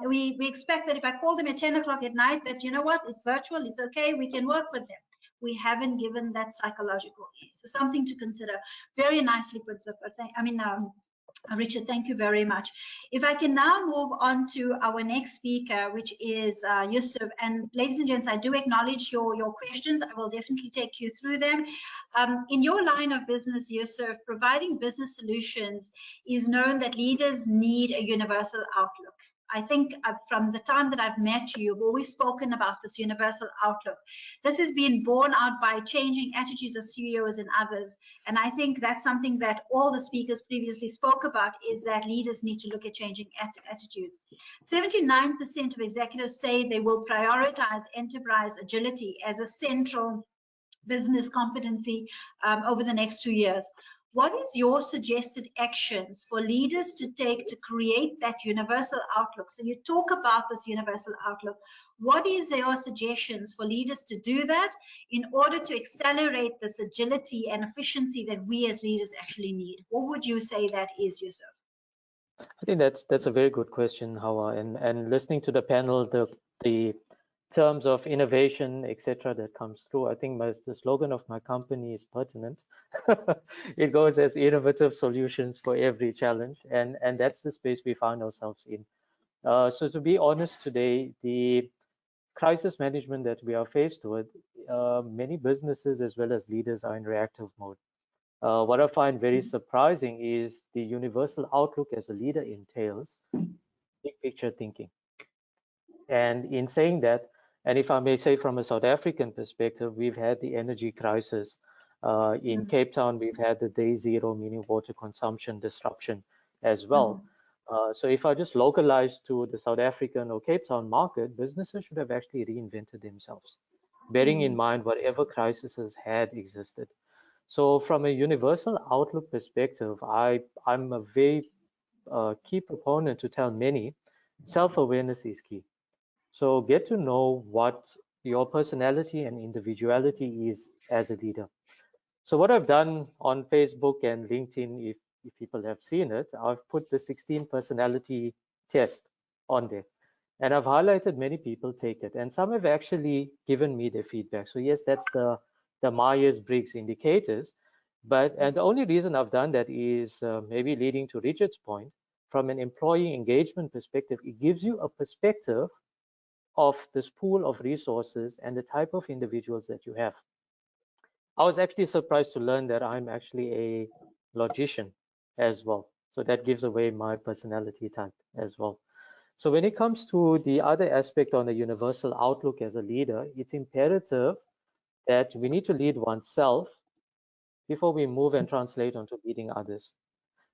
We expect that if I call them at 10 o'clock at night, that, you know what, it's virtual, it's okay, we can work with them. We haven't given that psychological ease. So something to consider. Very nicely put, Zafar. Richard, thank you very much. If I can now move on to our next speaker, which is Yusuf. And ladies and gents, I do acknowledge your questions. I will definitely take you through them. In your line of business, Yusuf, providing business solutions is known that leaders need a universal outlook. I think from the time that I've met you, you've always spoken about this universal outlook. This has been borne out by changing attitudes of CEOs and others. And I think that's something that all the speakers previously spoke about, is that leaders need to look at changing attitudes. 79% of executives say they will prioritize enterprise agility as a central business competency over the next 2 years. What is your suggested actions for leaders to take to create that universal outlook? So you talk about this universal outlook. What is your suggestions for leaders to do that in order to accelerate this agility and efficiency that we as leaders actually need? What would you say that is, Yusuf? I think that's a very good question, Hawa. And listening to the panel, the terms of innovation, etc., that comes through, I think the slogan of my company is pertinent. It goes as innovative solutions for every challenge, and that's the space we find ourselves in. So to be honest today, the crisis management that we are faced with, many businesses as well as leaders are in reactive mode. What I find very surprising is the universal outlook as a leader entails big picture thinking. And in saying that, and if I may say from a South African perspective, we've had the energy crisis. In Cape Town, we've had the day zero, meaning water consumption disruption as well. So if I just localize to the South African or Cape Town market, businesses should have actually reinvented themselves, bearing in mind whatever crises had existed. So from a universal outlook perspective, I'm a very key proponent to tell many, self-awareness is key. So get to know what your personality and individuality is as a leader. So what I've done on Facebook and LinkedIn, if people have seen it, I've put the 16 personality test on there. And I've highlighted many people take it. And some have actually given me their feedback. So yes, that's the Myers-Briggs indicators. And the only reason I've done that is maybe leading to Richard's point, from an employee engagement perspective, it gives you a perspective of this pool of resources and the type of individuals that you have. I was actually surprised to learn that I'm actually a logician as well. So that gives away my personality type as well. So when it comes to the other aspect on the universal outlook as a leader, it's imperative that we need to lead oneself before we move and translate onto leading others.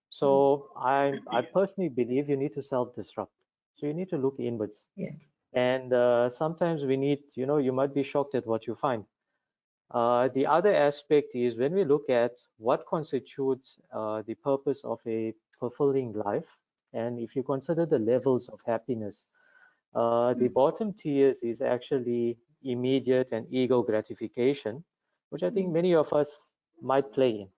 So I personally believe you need to self-disrupt. So you need to look inwards. Yeah. And sometimes we need, you might be shocked at what you find. The other aspect is when we look at what constitutes the purpose of a fulfilling life, and if you consider the levels of happiness, The bottom tiers is actually immediate and ego gratification, which I think many of us might play in.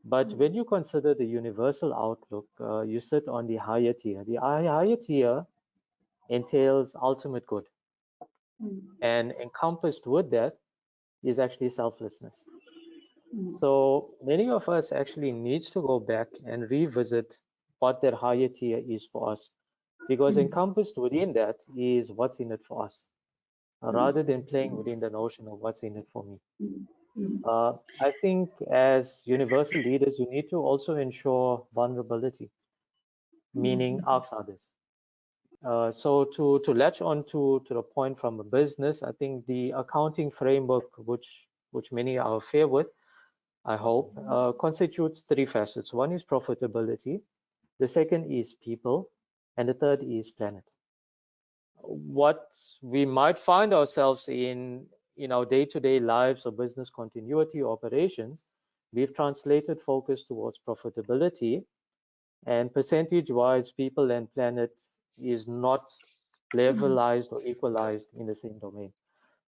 But when you consider the universal outlook, you sit on the higher tier. The higher tier entails ultimate good, and encompassed with that is actually selflessness. So many of us actually needs to go back and revisit what that higher tier is for us, because encompassed within that is what's in it for us, rather than playing within the notion of what's in it for me. I think as universal leaders, you need to also ensure vulnerability, meaning ask others. So to latch on to the point from a business, I think the accounting framework, which many are fair with, I hope, constitutes three facets. One is profitability, the second is people, and the third is planet. What we might find ourselves in our day-to-day lives or business continuity operations, we've translated focus towards profitability, and percentage-wise, people and planet is not levelized or equalized in the same domain.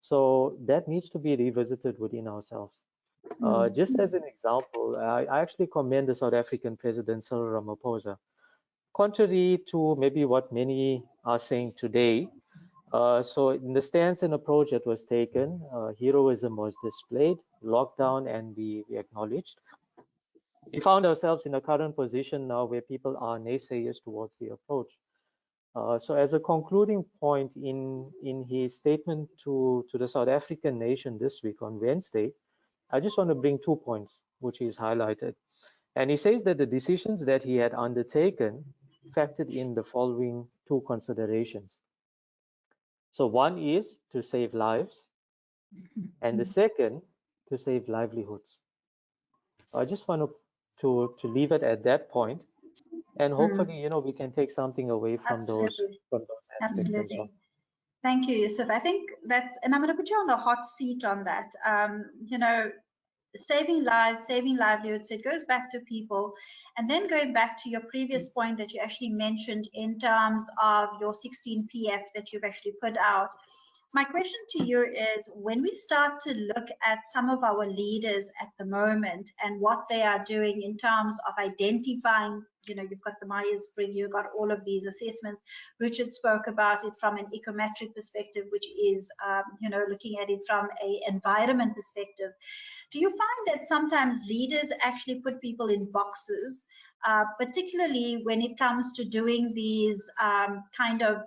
So that needs to be revisited within ourselves. Just as an example, I actually commend the South African President Cyril Ramaphosa. Contrary to maybe what many are saying today, so in the stance and approach that was taken, heroism was displayed, lockdown, and we acknowledged. We found ourselves in a current position now where people are naysayers towards the approach. So as a concluding point in his statement to the South African nation this week on Wednesday, I just want to bring 2 points which he's highlighted. And he says that the decisions that he had undertaken factored in the following 2 considerations. So one is to save lives, and the second to save livelihoods. I just want to leave it at that point, and hopefully, we can take something away from those aspects as well. Thank you, Yusuf. I think that's, and I'm going to put you on the hot seat on that. Saving lives, saving livelihoods, so it goes back to people. And then going back to your previous point that you actually mentioned in terms of your 16 PF that you've actually put out. My question to you is, when we start to look at some of our leaders at the moment and what they are doing in terms of identifying, you've got the Myers-Briggs, you've got all of these assessments. Richard spoke about it from an econometric perspective, which is, looking at it from an environment perspective. Do you find that sometimes leaders actually put people in boxes, particularly when it comes to doing these kind of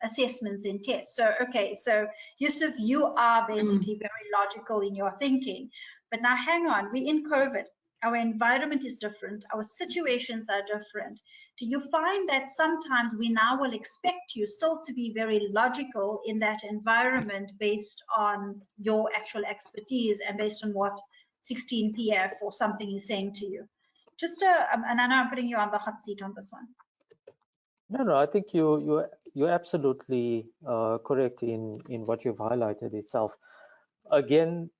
assessments and tests? So, okay, so Yusuf, you are basically very logical in your thinking. But now hang on, we're in COVID. Our environment is different. Our situations are different. Do you find that sometimes we now will expect you still to be very logical in that environment based on your actual expertise and based on what 16 PF or something is saying to you? Just and I know I'm putting you on the hot seat on this one. No, I think you're absolutely correct in what you've highlighted itself. Again,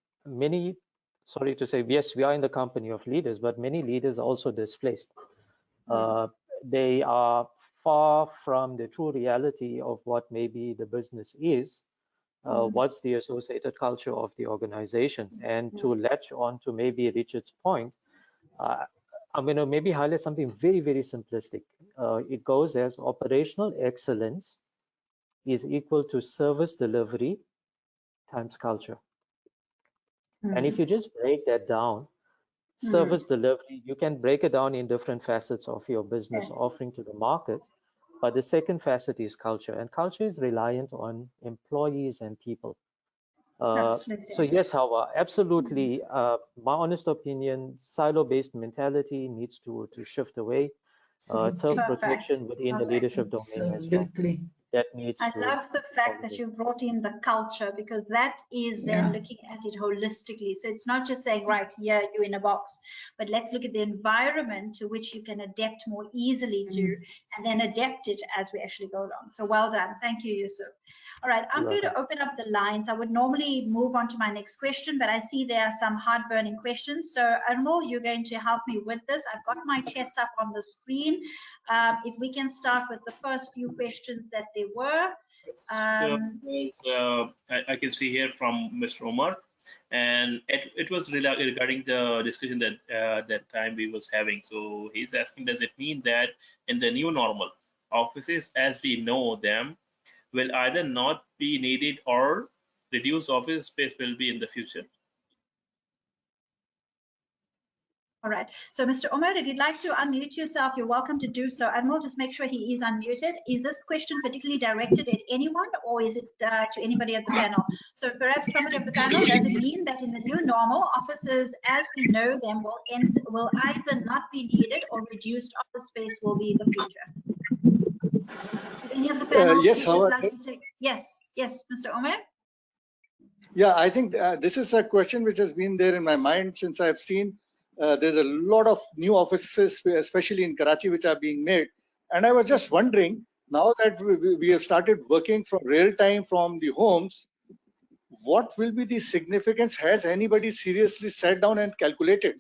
sorry to say, yes, we are in the company of leaders, but many leaders are also displaced. They are far from the true reality of what maybe the business is, what's the associated culture of the organization. And to latch on to maybe Richard's point, I'm going to maybe highlight something very, very simplistic. It goes as operational excellence is equal to service delivery times culture. And if you just break that down, service delivery, you can break it down in different facets of your business offering to the market. But the second facet is culture, and culture is reliant on employees and people. So yes, Hawa, absolutely. My honest opinion, silo-based mentality needs to shift away. Turf protection within the leadership domain as well. That needs I love the fact that you brought in the culture, because that is then looking at it holistically. So it's not just saying, right, here you're in a box, but let's look at the environment to which you can adapt more easily to, and then adapt it as we actually go along. So well done. Thank you, Yusuf. All right, I'm going to open up the lines. I would normally move on to my next question, but I see there are some hard-burning questions. So, Anmol, you're going to help me with this. I've got my chats up on the screen. If we can start with the first few questions that there were. I can see here from Mr. Omar, and it was regarding the discussion that that time we was having. So he's asking, does it mean that in the new normal, offices as we know them will either not be needed or reduced office space will be in the future? All right. So, Mr. Omar, if you'd like to unmute yourself, you're welcome to do so. And we'll just make sure he is unmuted. Is this question particularly directed at anyone, or is it to anybody of the panel? So perhaps somebody of the panel, does it mean that in the new normal, offices as we know them will either not be needed or reduced office space will be the future? Would any of the panel yes, Hawa, like to take? Yes, Mr. Omar? Yeah, I think this is a question which has been there in my mind since I've seen there's a lot of new offices, especially in Karachi, which are being made. And I was just wondering, now that we have started working from real time from the homes, what will be the significance? Has anybody seriously sat down and calculated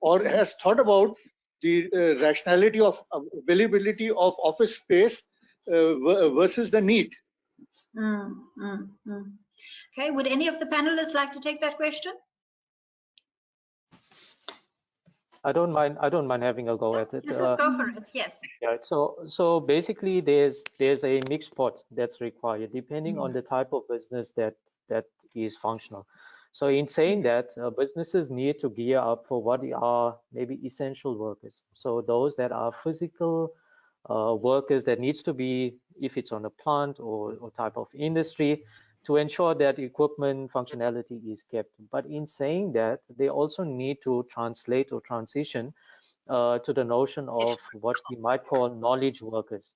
or has thought about the rationality of availability of office space versus the need? Okay, would any of the panelists like to take that question? I don't mind having a go at it. Yusuf, go for it. Yes. Yeah. So basically, there's a mixed pot that's required depending on the type of business that is functional. So in saying that, businesses need to gear up for what are maybe essential workers. So those that are physical workers that needs to be, if it's on a plant or type of industry, to ensure that equipment functionality is kept. But in saying that, they also need to translate or transition to the notion of what we might call knowledge workers.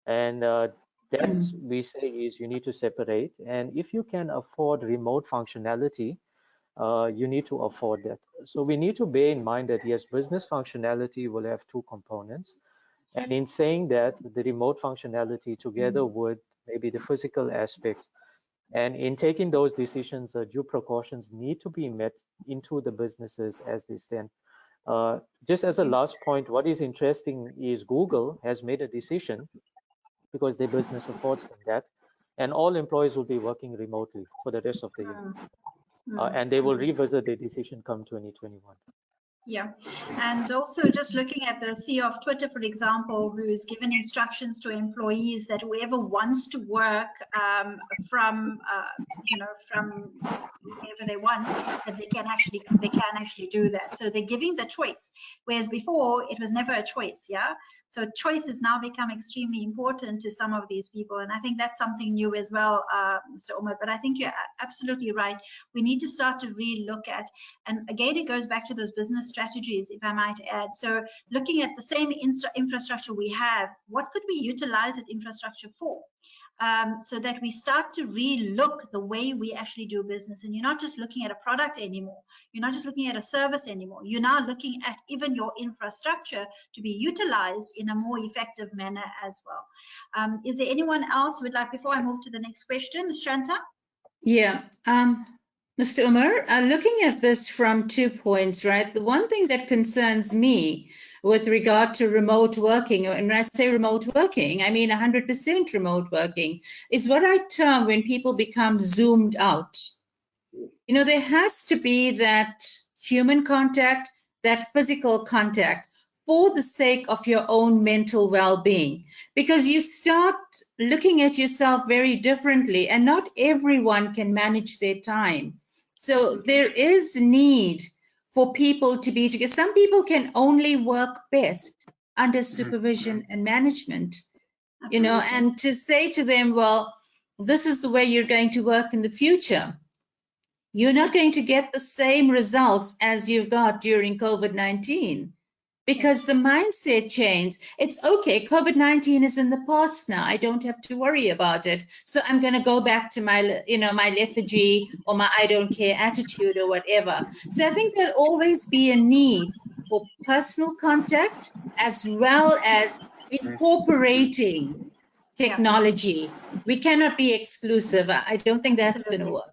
And that we say is you need to separate. And if you can afford remote functionality, you need to afford that. So we need to bear in mind that yes, business functionality will have two components. And in saying that, the remote functionality together with maybe the physical aspects, and in taking those decisions, due precautions need to be met into the businesses as they stand. Just as a last point, what is interesting is Google has made a decision because their business affords them that, and all employees will be working remotely for the rest of the year. And they will revisit their decision come 2021. Yeah, and also just looking at the CEO of Twitter, for example, who's given instructions to employees that whoever wants to work from wherever they want, that they can actually do that. So they're giving the choice, whereas before it was never a choice. Yeah, so choice has now become extremely important to some of these people, and I think that's something new as well, Mr. Omar. But I think you're absolutely right. We need to start to re-look at, and again, it goes back to those business strategies, if I might add. So looking at the same infrastructure we have, what could we utilize that infrastructure for? So that we start to re-look the way we actually do business. And you're not just looking at a product anymore. You're not just looking at a service anymore. You're now looking at even your infrastructure to be utilized in a more effective manner as well. Is there anyone else who would like, before I move to the next question, Shanta? Yeah. Mr. Umar, looking at this from 2 points, right? The one thing that concerns me with regard to remote working, and when I say remote working, I mean 100% remote working, is what I term when people become zoomed out. You know, there has to be that human contact, that physical contact, for the sake of your own mental well-being, because you start looking at yourself very differently, and not everyone can manage their time. So there is need for people to be together. Some people can only work best under supervision and management, you know, and to say to them, well, this is the way you're going to work in the future. You're not going to get the same results as you got during COVID-19 because the mindset changed. It's okay, COVID-19 is in the past now. I don't have to worry about it. So I'm going to go back to my, you know, my lethargy or my I don't care attitude or whatever. So I think there'll always be a need for personal contact as well as incorporating technology. We cannot be exclusive. I don't think that's going to work.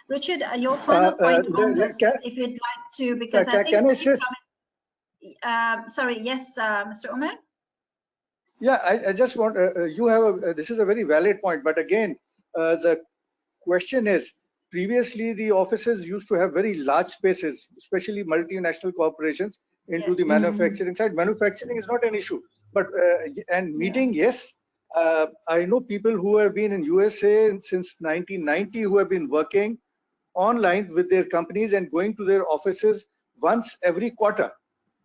Richard, your final point on this, if you'd like to, because I think can I say? Sorry, yes, Mr. Umar. Yeah, I just want you have this is a very valid point, but again, the question is, previously the offices used to have very large spaces, especially multinational corporations into the manufacturing side. Manufacturing is not an issue, but and meeting, yes. I know people who have been in USA since 1990 who have been working online with their companies and going to their offices once every quarter.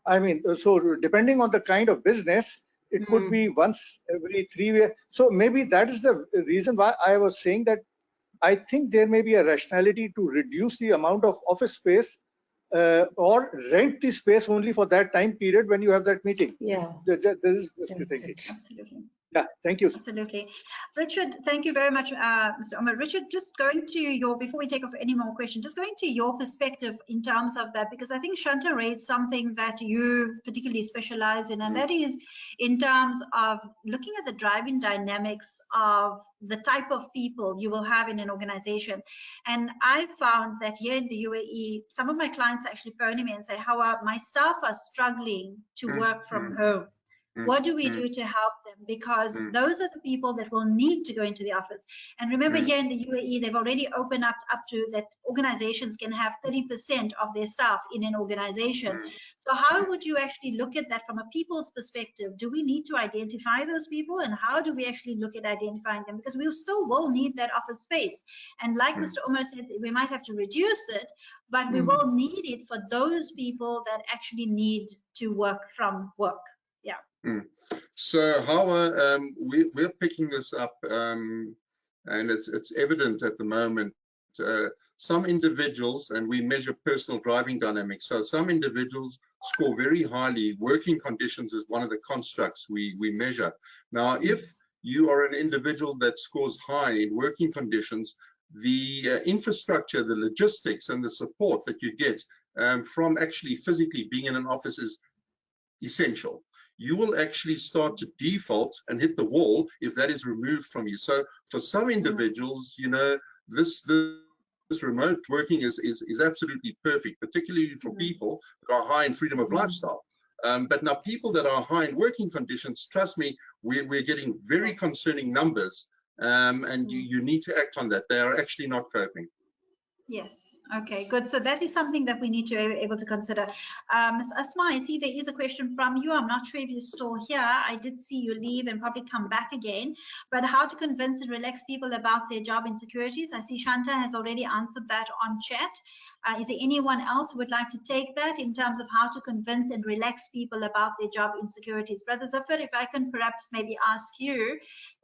I mean, so depending on the kind of business, it could be once every 3 years. So maybe that is the reason why I was saying that I think there may be a rationality to reduce the amount of office space or rent the space only for that time period when you have that meeting. Yeah. This is just the thinking. Absolutely. Yeah, thank you. Absolutely. Richard, thank you very much, Mr. Omar. Richard, just going to your, before we take off any more questions, just going to your perspective in terms of that, because I think Shanta raised something that you particularly specialize in, and that is in terms of looking at the driving dynamics of the type of people you will have in an organization. And I found that here in the UAE, some of my clients actually phone me and say, Hawa, my staff are struggling to work from home. What do we do to help them? Because those are the people that will need to go into the office. And remember, here in the UAE, they've already opened up to that organizations can have 30% of their staff in an organization. So how would you actually look at that from a people's perspective? Do we need to identify those people? And how do we actually look at identifying them? Because we still will need that office space. And like Mr. Umar said, we might have to reduce it, but we will need it for those people that actually need to work from work. Yeah. So Hawa, we're picking this up, and it's evident at the moment. Some individuals, and we measure personal driving dynamics. So some individuals score very highly. Working conditions is one of the constructs we measure. Now, if you are an individual that scores high in working conditions, the infrastructure, the logistics, and the support that you get from actually physically being in an office is essential. You will actually start to default and hit the wall if that is removed from you. So for some individuals, you know, this remote working is absolutely perfect, particularly for people that are high in freedom of lifestyle. But now people that are high in working conditions, trust me, we're getting very concerning numbers, and you need to act on that. They are actually not coping. Yes. Okay, good. So that is something that we need to be able to consider. Ms. Asma, I see there is a question from you. I'm not sure if you're still here. I did see you leave and probably come back again. But how to convince and relax people about their job insecurities? I see Shanta has already answered that on chat. Is there anyone else who would like to take that in terms of how to convince and relax people about their job insecurities? Brother Zafar, if I can perhaps maybe ask you,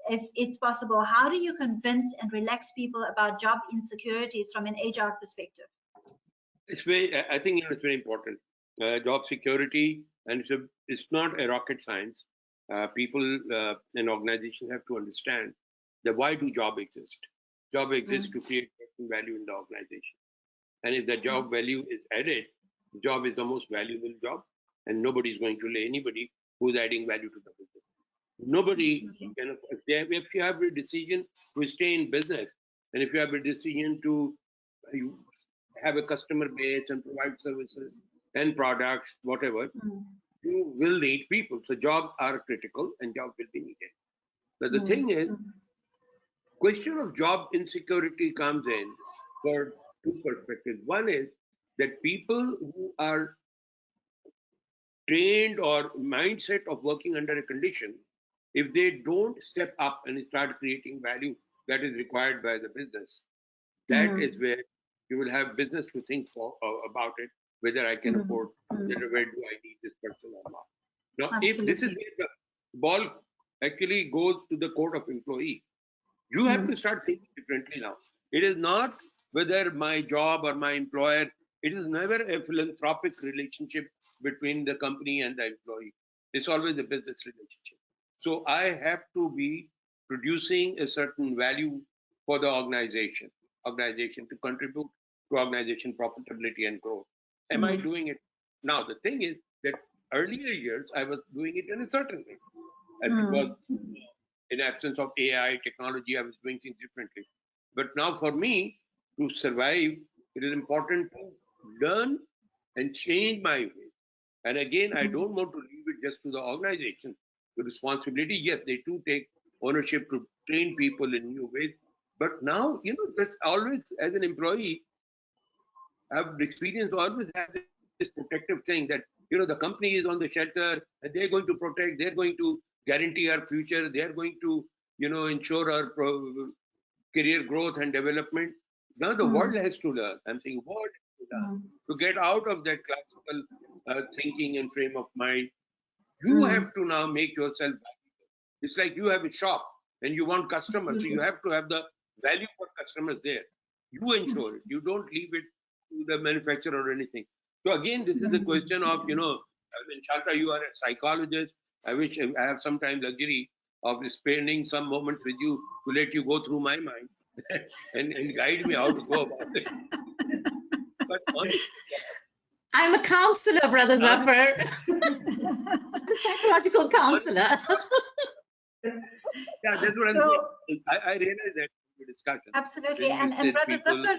if it's possible, how do you convince and relax people about job insecurities from an HR perspective? It's very, I think it's very important. Job security, and it's not a rocket science. People and organizations have to understand that why do job exist? Job exists to create value in the organization. And if the job value is added, the job is the most valuable job, and nobody is going to lay anybody who's adding value to the business. Nobody can, if you have a decision to stay in business, and if you have a decision to have a customer base and provide services and products, whatever, you will need people. So jobs are critical and jobs will be needed. But the thing is, question of job insecurity comes in for two perspectives. One is that people who are trained or mindset of working under a condition, if they don't step up and start creating value that is required by the business, that is where you will have business to think about it, whether I can afford, where do I need this person or not. Now, if this is where the ball actually goes to the court of employee, you have to start thinking differently now. It is not whether my job or my employer, it is never a philanthropic relationship between the company and the employee. It's always a business relationship. So I have to be producing a certain value for the organization to contribute to organization profitability and growth. Am I doing it? Now, the thing is that earlier years, I was doing it in a certain way. As it was in absence of AI technology, I was doing things differently. But now for me to survive, it is important to learn and change my ways. And again, I don't want to leave it just to the organization. The responsibility, yes, they do take ownership to train people in new ways. But now, that's always, as an employee, I've experienced always have this protective thing that, the company is on the shelter and they're going to protect, they're going to guarantee our future, they're going to, ensure our career growth and development. Now the world has to learn. I'm saying world has to learn to get out of that classical thinking and frame of mind. You have to now make yourself valuable. It's like you have a shop and you want customers, so you have to have the value for customers there. You ensure it. You don't leave it to the manufacturer or anything. So again, this is a question of, Shanta, you are a psychologist. I wish I have sometimes luxury of spending some moments with you to let you go through my mind and guide me how to go about it. But honestly, I'm a counselor, Brother Zafar. A psychological counselor. Yeah, that's what I'm saying. I realize that in the discussion. Absolutely. And Brother Zafar,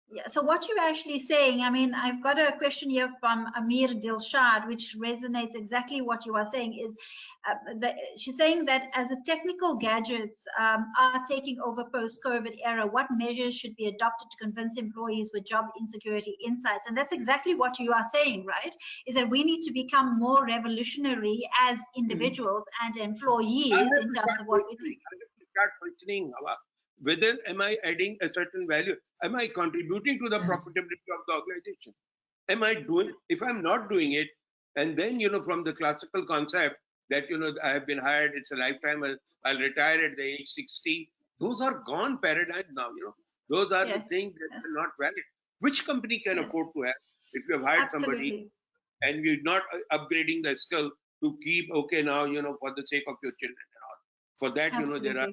yeah, so what you're actually saying, I mean, I've got a question here from Amir Dilshad, which resonates exactly what you are saying, is she's saying that as the technical gadgets are taking over post-COVID era, what measures should be adopted to convince employees with job insecurity insights? And that's exactly what you are saying, right? Is that we need to become more revolutionary as individuals and employees in terms of what we think. I have to start questioning whether am I adding a certain value? Am I contributing to the profitability of the organization? Am I doing, if I'm not doing it, and then, from the classical concept that, I have been hired, it's a lifetime, I'll retire at the age 60. Those are gone paradigms now, Those are the things that are not valid. Which company can afford to have, if you have hired somebody and you're not upgrading the skill to keep, okay, now, for the sake of your children and all. For that, there are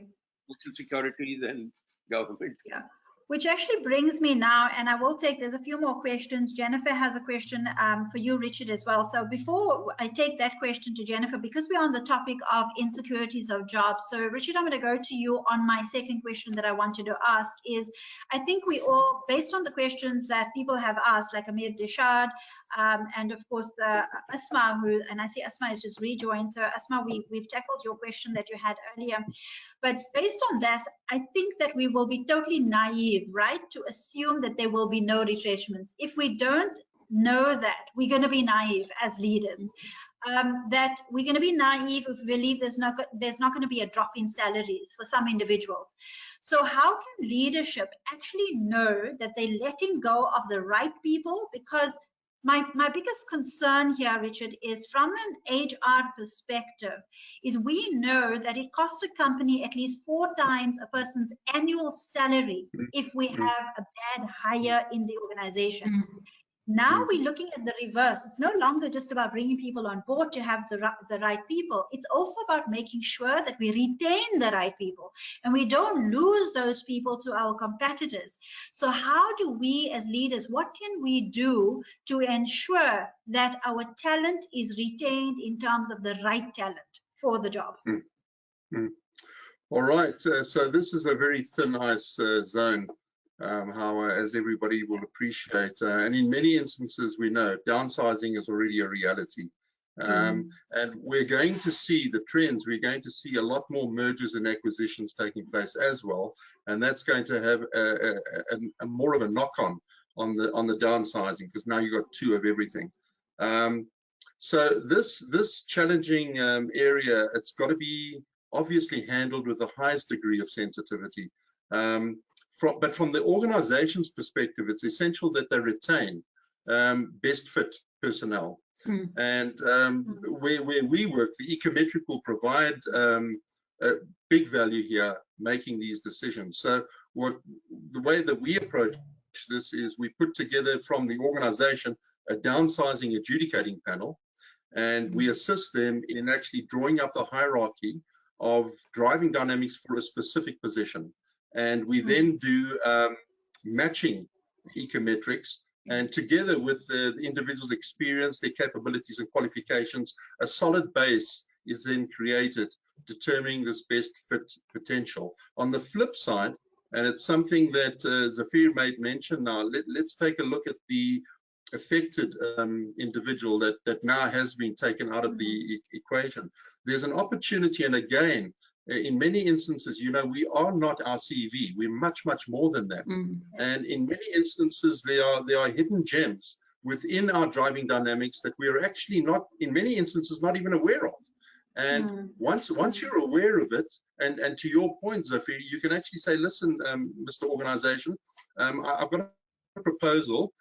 social securities and government. Yeah, which actually brings me now, and I will take, there's a few more questions. Jennifer has a question for you, Richard, as well. So before I take that question to Jennifer, because we're on the topic of insecurities of jobs, so Richard, I'm going to go to you on my second question that I wanted to ask is, I think we all, based on the questions that people have asked, like Amir Dishad, and of course the Asma, and I see Asma has just rejoined. So Asma, we've tackled your question that you had earlier. But based on that, I think that we will be totally naive, right, to assume that there will be no retrenchments. If we don't know that, we're going to be naive as leaders. That we're going to be naive if we believe there's not going to be a drop in salaries for some individuals. So how can leadership actually know that they're letting go of the right people? Because my biggest concern here, Richard, is from an HR perspective, is we know that it costs a company at least 4 times a person's annual salary if we have a bad hire in the organization. Now we're looking at the reverse. It's no longer just about bringing people on board to have the right people. It's also about making sure that we retain the right people and we don't lose those people to our competitors. So how do we as leaders, what can we do to ensure that our talent is retained in terms of the right talent for the job? All right, so this is a very thin ice zone. Hawa, as everybody will appreciate, and in many instances we know downsizing is already a reality, and we're going to see the trends. We're going to see a lot more mergers and acquisitions taking place as well, and that's going to have a more of a knock-on on the downsizing, because now you've got 2 of everything. So this challenging area, it's got to be obviously handled with the highest degree of sensitivity. But from the organization's perspective, it's essential that they retain best fit personnel. And where we work, the ecometric will provide a big value here, making these decisions. So the way that we approach this is we put together from the organization a downsizing adjudicating panel, and we assist them in actually drawing up the hierarchy of driving dynamics for a specific position. And we then do matching ecometrics, and together with the individual's experience, their capabilities and qualifications, a solid base is then created determining this best fit potential. On the flip side, and it's something that Zafar made mention now, let's take a look at the affected individual that now has been taken out of the equation. There's an opportunity, and again, in many instances, you know, we are not our CV. We're much, much more than that. And in many instances, there are hidden gems within our driving dynamics that we're actually not, in many instances, not even aware of. And once you're aware of it, and to your point, Zafar, you can actually say, listen, Mr. Organization, I've got a proposal.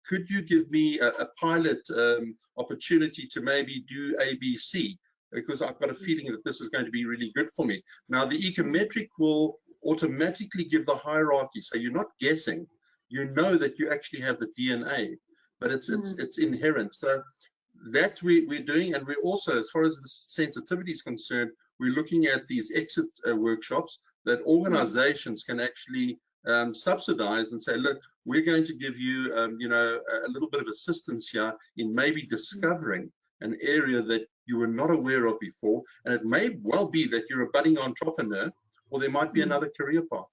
Could you give me a pilot opportunity to maybe do ABC? Because I've got a feeling that this is going to be really good for me. Now, the econometric will automatically give the hierarchy. So you're not guessing. You know that you actually have the DNA, but it's inherent. So that we're doing, and we're also, as far as the sensitivity is concerned, we're looking at these exit workshops that organizations can actually subsidize and say, look, we're going to give you, you know, a little bit of assistance here in maybe discovering an area that you were not aware of before. And it may well be that you're a budding entrepreneur, or there might be another career path.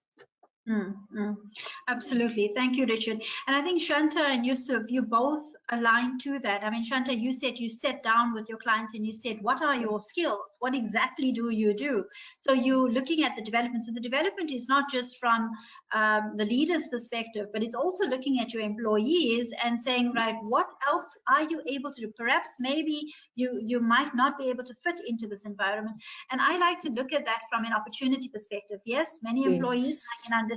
Absolutely. Thank you, Richard. And I think Shanta and Yusuf, you both align to that. I mean, Shanta, you said you sat down with your clients and you said, what are your skills? What exactly do you do? So you're looking at the development. So the development is not just from the leader's perspective, but it's also looking at your employees and saying, right, what else are you able to do? Perhaps maybe you might not be able to fit into this environment. And I like to look at that from an opportunity perspective. Yes, many employees, I can understand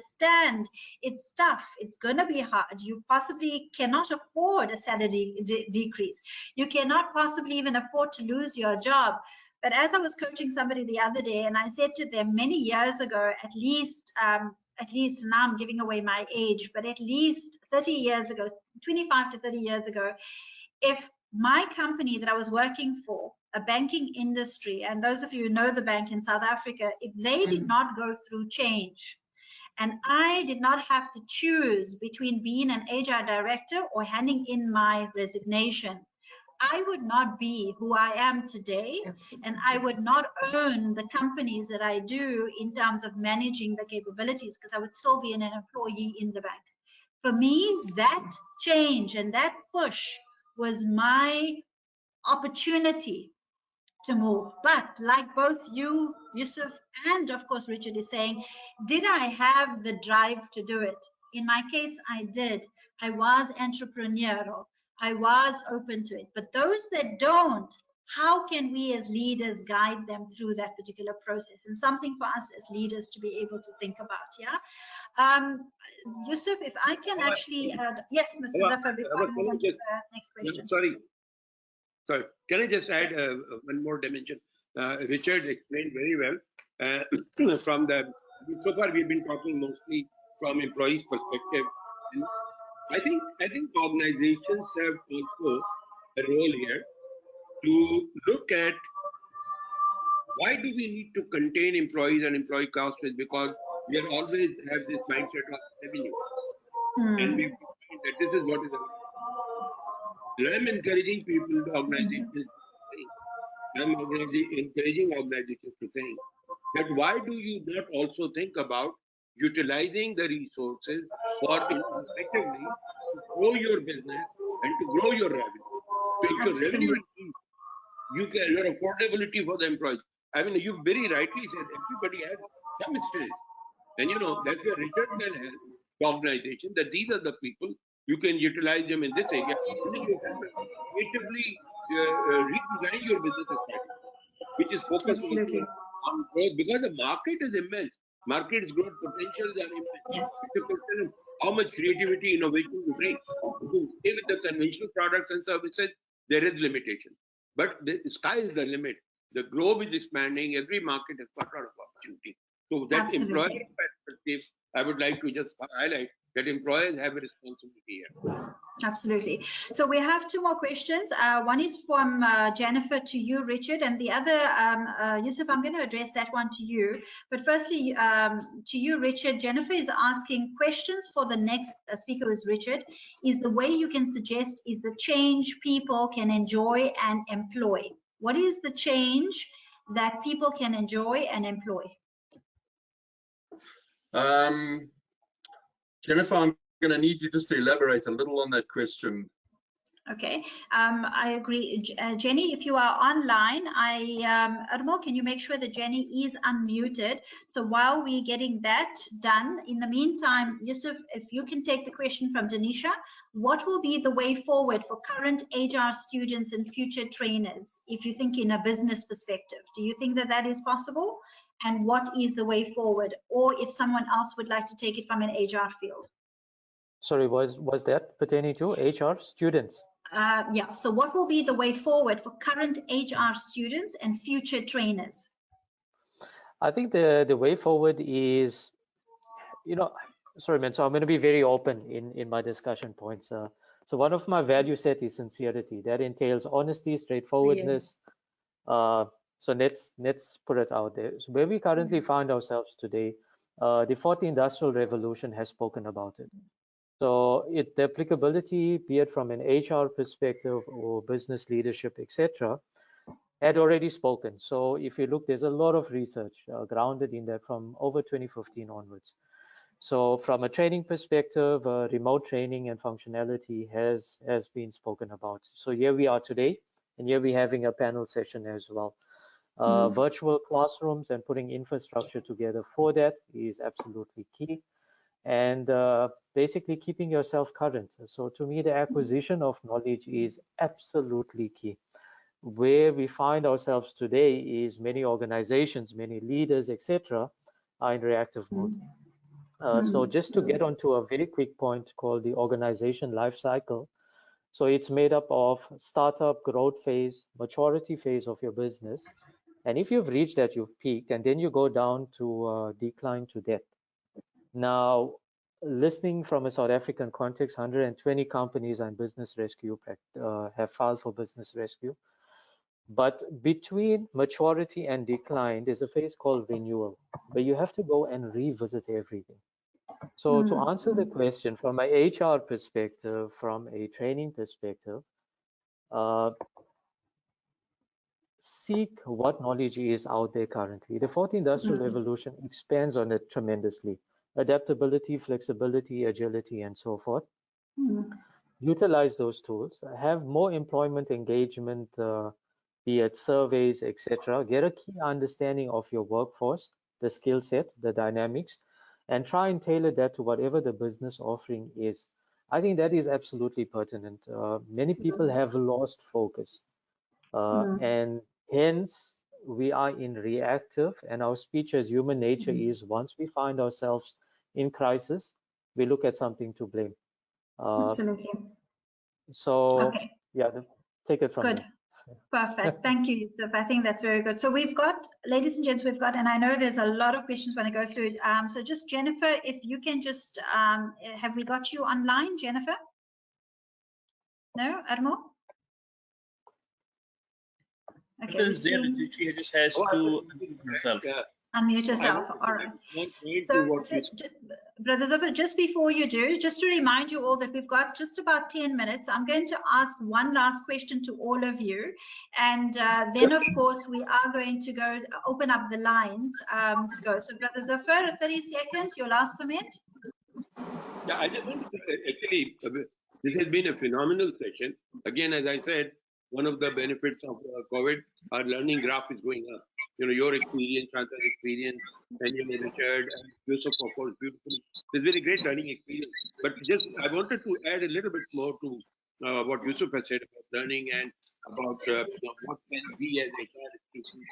it's tough. It's going to be hard. You possibly cannot afford a salary decrease. You cannot possibly even afford to lose your job. But as I was coaching somebody the other day, and I said to them many years ago, at least now I'm giving away my age, but at least 30 years ago, 25 to 30 years ago, if my company that I was working for, a banking industry, and those of you who know the bank in South Africa, if they did not go through change, and I did not have to choose between being an HR director or handing in my resignation, I would not be who I am today. Absolutely. And I would not own the companies that I do in terms of managing the capabilities, because I would still be an employee in the bank. For me, that change and that push was my opportunity to move. But like both you, Yusuf, and of course Richard is saying, did I have the drive to do it? In my case, I did. I was entrepreneurial. I was open to it. But those that don't, how can we as leaders guide them through that particular process? And something for us as leaders to be able to think about, yeah? Yusuf, if I can actually, yes, Mr. Zafar, before I move on to the next question. Sorry, can I just add one more dimension? Richard explained very well. So far we've been talking mostly from employees' perspective. And I think organizations have also a role here to look at why do we need to contain employees and employee costs, because we are always have this mindset of revenue. And we find that this is what is happening. I'm encouraging people, organizations, encouraging organizations to think that why do you not also think about utilizing the resources for effectively to grow your business and to grow your revenue. So if your revenue increases, you can your affordability for the employees. I mean, you very rightly said everybody has some stress, and you know that's where Richard can help the organization that these are the people. You can utilize them in this area, and then you can creatively redesign your business strategy, which is focused on growth, because the market is immense. Market's growth potentials are immense. Yes. It's a question of how much creativity, innovation you bring. To stay with the conventional products and services, there is limitation. But the sky is the limit. The globe is expanding. Every market has got a lot of opportunity. So that employer perspective, I would like to just highlight that employers have a responsibility here. Absolutely. So we have two more questions. One is from Jennifer to you, Richard, and the other, Yusuf, I'm going to address that one to you. But firstly, to you, Richard, Jennifer is asking questions for the next speaker is Richard. Is the way you can suggest is the change people can enjoy and employ? What is the change that people can enjoy and employ? Jennifer, I'm going to need you just to elaborate a little on that question. Okay, I agree. Jenny, if you are online, Admiral, can you make sure that Jenny is unmuted? So while we're getting that done, in the meantime, Yusuf, if you can take the question from Denisha, what will be the way forward for current HR students and future trainers, if you think in a business perspective? Do you think that that is possible? And what is the way forward? Or if someone else would like to take it from an HR field? Sorry, was that pertaining to HR students? Yeah, so what will be the way forward for current HR students and future trainers? I think the way forward is, sorry, man, so I'm going to be very open in my discussion points. So one of my value set is sincerity. That entails honesty, straightforwardness. So let's put it out there. So where we currently find ourselves today, the fourth industrial revolution has spoken about it. So the applicability, be it from an HR perspective or business leadership, etc., had already spoken. So if you look, there's a lot of research grounded in that from over 2015 onwards. So from a training perspective, remote training and functionality has been spoken about. So here we are today, and here we're having a panel session as well. Virtual classrooms and putting infrastructure together for that is absolutely key. And basically keeping yourself current. So to me, the acquisition of knowledge is absolutely key. Where we find ourselves today is many organizations, many leaders, etc., are in reactive mode. So just to get onto a very quick point called the organization life cycle. So it's made up of startup, growth phase, maturity phase of your business. And if you've reached that, you've peaked, and then you go down to decline to death. Now, listening from a South African context, 120 companies and business rescue have filed for business rescue. But between maturity and decline, there's a phase called renewal, where you have to go and revisit everything. So to answer the question, from an HR perspective, from a training perspective, seek what knowledge is out there currently. The fourth industrial revolution expands on it tremendously. Adaptability, flexibility, agility, and so forth. Utilize those tools, have more employment engagement, be it surveys, etc. Get a key understanding of your workforce, the skill set, the dynamics, and try and tailor that to whatever the business offering is. I think that is absolutely pertinent. Many people have lost focus, and hence we are in reactive, and our speech as human nature is once we find ourselves in crisis, we look at something to blame. Absolutely. So, okay. Yeah, take it from Good. there. Perfect. Thank you, Yusuf. I think that's very good. So we've got, ladies and gents, and I know there's a lot of questions when I go through. So just Jennifer, if you can just, have we got you online, Jennifer? No, Admiral? Okay, she just has to unmute herself. Yeah. Unmute yourself. All right. So, Brother Zafar, just before you do, just to remind you all that we've got just about 10 minutes. I'm going to ask one last question to all of you. And then, of course, we are going to go open up the lines to go. So, Brother Zafar, 30 seconds, your last comment. Yeah, I just want to say, actually, this has been a phenomenal session. Again, as I said, one of the benefits of COVID, our learning graph is going up. Your experience, Shanta's experience, and Richard and Yusuf, of course, beautifully. It's been a great learning experience. But just, I wanted to add a little bit more to what Yusuf has said about learning and about what can we as HR institutions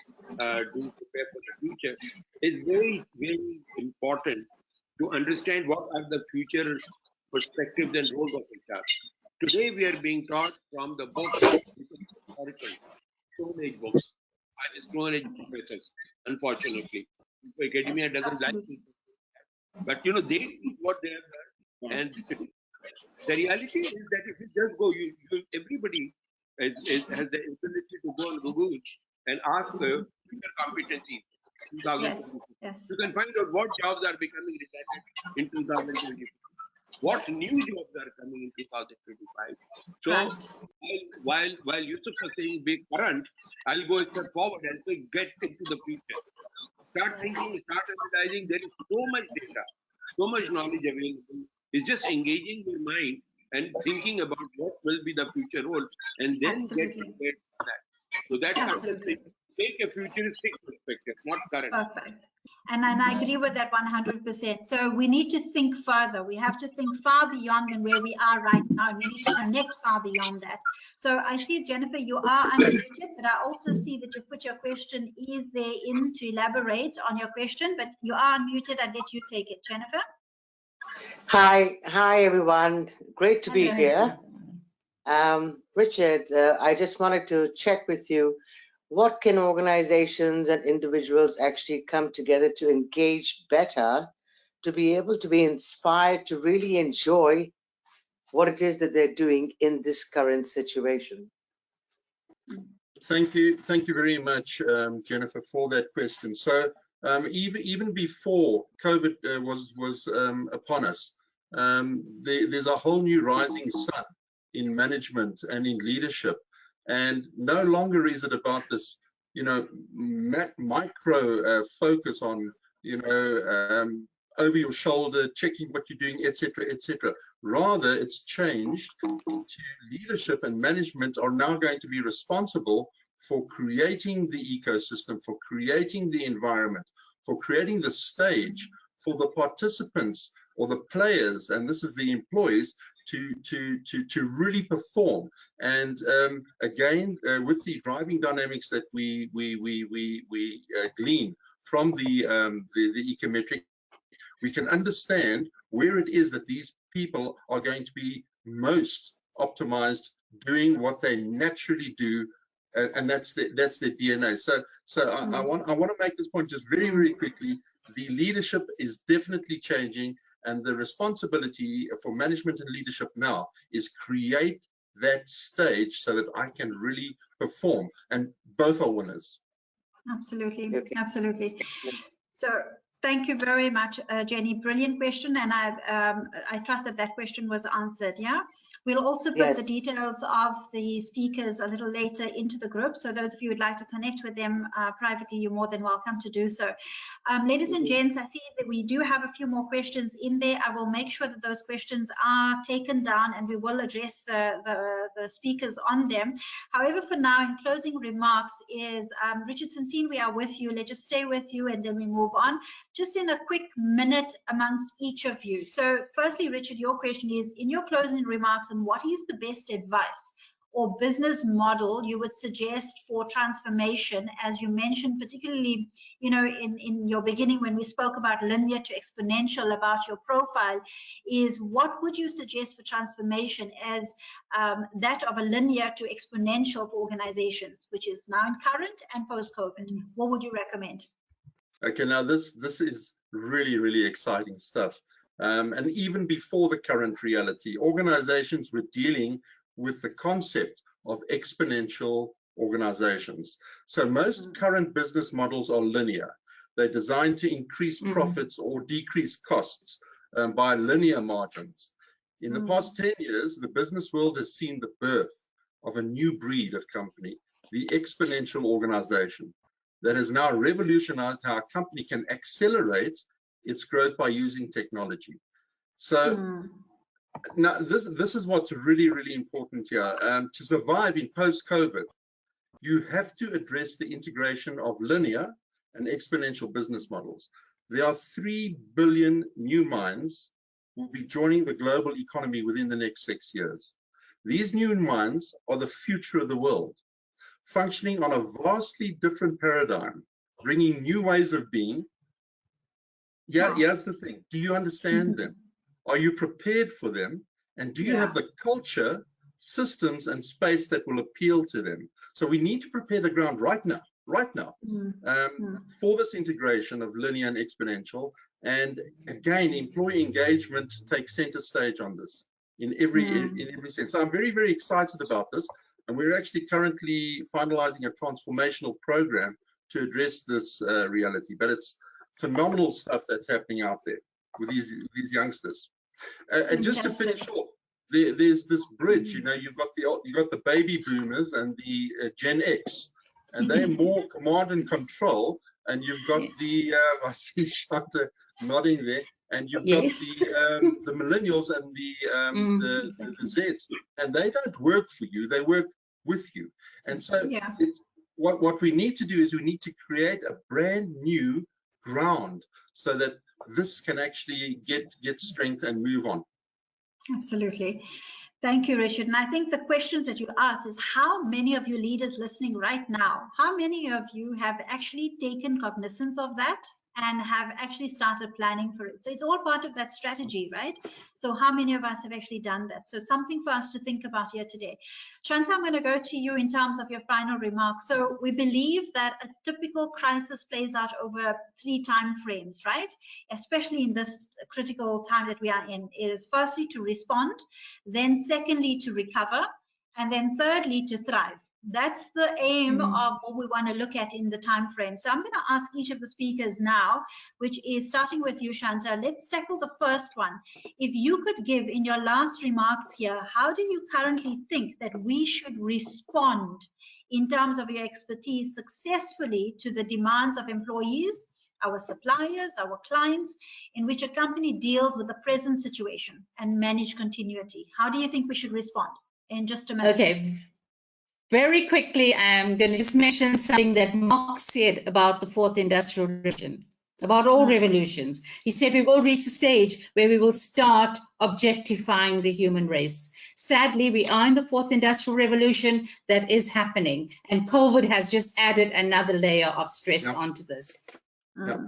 do to prepare for the future. It's very, very important to understand what are the future perspectives and roles of HR. Today, we are being taught from the books, historical, Stone Age books, by the Stone Age professors, unfortunately. Academia doesn't like it. But, they teach what they have done. And the reality is that if you just go, everybody has the ability to go on Google and ask future competencies. Yes. You can find out what jobs are becoming redundant in 2025. What new jobs are coming in 2025? So while Yusuf is saying be current, I'll go a step forward and say, get into the future. Start thinking, start analyzing. There is so much data, so much knowledge available. It's just engaging your mind and thinking about what will be the future role, and then get prepared for that. So that's Absolutely. take a futuristic perspective, not current. Perfect. And I agree with that 100%. So we need to think further. We have to think far beyond than where we are right now. And we need to connect far beyond that. So I see, Jennifer, you are unmuted, but I also see that you put your question is there in to elaborate on your question, but you are unmuted. I'll let you take it. Jennifer? Hi everyone. Great to be here. Richard, I just wanted to check with you. What can organizations and individuals actually come together to engage better, to be able to be inspired to really enjoy what it is that they're doing in this current situation? Thank you very much, Jennifer, for that question. So even before COVID was upon us, there's a whole new rising sun in management and in leadership. And no longer is it about this, micro focus on, over your shoulder, checking what you're doing, etc., etc. Rather, it's changed into leadership and management are now going to be responsible for creating the ecosystem, for creating the environment, for creating the stage for the participants or the players, and this is the employees, to really perform. And again, with the driving dynamics that we glean from the ecometric, we can understand where it is that these people are going to be most optimized doing what they naturally do, and that's their DNA. So I want to make this point just very quickly. The leadership is definitely changing, and the responsibility for management and leadership now is create that stage so that I can really perform, and both are winners. Absolutely, absolutely. So thank you very much, Jenny. Brilliant question, and I trust that question was answered. Yeah, we'll also put the details of the speakers a little later into the group. So those of you who would like to connect with them privately, you're more than welcome to do so. Ladies and gents, I see that we do have a few more questions in there. I will make sure that those questions are taken down, and we will address the speakers on them. However, for now, in closing remarks, is Richard Singh, we are with you. Let's just stay with you, and then we move on. Just in a quick minute amongst each of you. So firstly, Richard, your question is, in your closing remarks, and what is the best advice or business model you would suggest for transformation? As you mentioned, particularly, in your beginning when we spoke about linear to exponential, about your profile, is what would you suggest for transformation as that of a linear to exponential for organizations, which is now in current and post-COVID? What would you recommend? Okay, now this is really exciting stuff. And even before the current reality, organizations were dealing with the concept of exponential organizations. So most current business models are linear. They're designed to increase profits or decrease costs by linear margins. In the past 10 years, the business world has seen the birth of a new breed of company, the exponential organization, that has now revolutionized how a company can accelerate its growth by using technology. So now this is what's really important here. To survive in post-COVID, you have to address the integration of linear and exponential business models. There are 3 billion new minds will be joining the global economy within the next 6 years. These new minds are the future of the world, functioning on a vastly different paradigm, bringing new ways of being. Here's the thing. Do you understand them? Are you prepared for them? And do you have the culture, systems, and space that will appeal to them? So we need to prepare the ground right now, for this integration of linear and exponential. And again, employee engagement takes center stage on this in every sense. So I'm very excited about this. And we're actually currently finalizing a transformational program to address this reality. But it's phenomenal stuff that's happening out there with these youngsters. And just to finish off, there's this bridge. You've got the baby boomers and the Gen X, and they're more command and control. And you've got the I see Shanta nodding there, and you've got the millennials and the Zs, and they don't work for you; they work with you. And so, what we need to do is we need to create a brand new ground so that this can actually get strength and move on. Absolutely. Thank you, Richard. And I think the questions that you asked is how many of you leaders listening right now, how many of you have actually taken cognizance of that and have actually started planning for it? So it's all part of that strategy, right? So how many of us have actually done that? So something for us to think about here today. Shanta, I'm going to go to you in terms of your final remarks. So we believe that a typical crisis plays out over 3 time frames, right? Especially in this critical time that we are in, is firstly to respond, then secondly to recover, and then thirdly to thrive. That's the aim of what we want to look at in the time frame. So I'm going to ask each of the speakers now, which is starting with you, Shanta. Let's tackle the first one. If you could give in your last remarks here, how do you currently think that we should respond in terms of your expertise successfully to the demands of employees, our suppliers, our clients, in which a company deals with the present situation and manage continuity? How do you think we should respond? In just a minute. Okay. Very quickly, I'm going to just mention something that Mark said about the 4th Industrial Revolution, about all revolutions. He said we will reach a stage where we will start objectifying the human race. Sadly, we are in the 4th Industrial Revolution. That is happening. And COVID has just added another layer of stress onto this.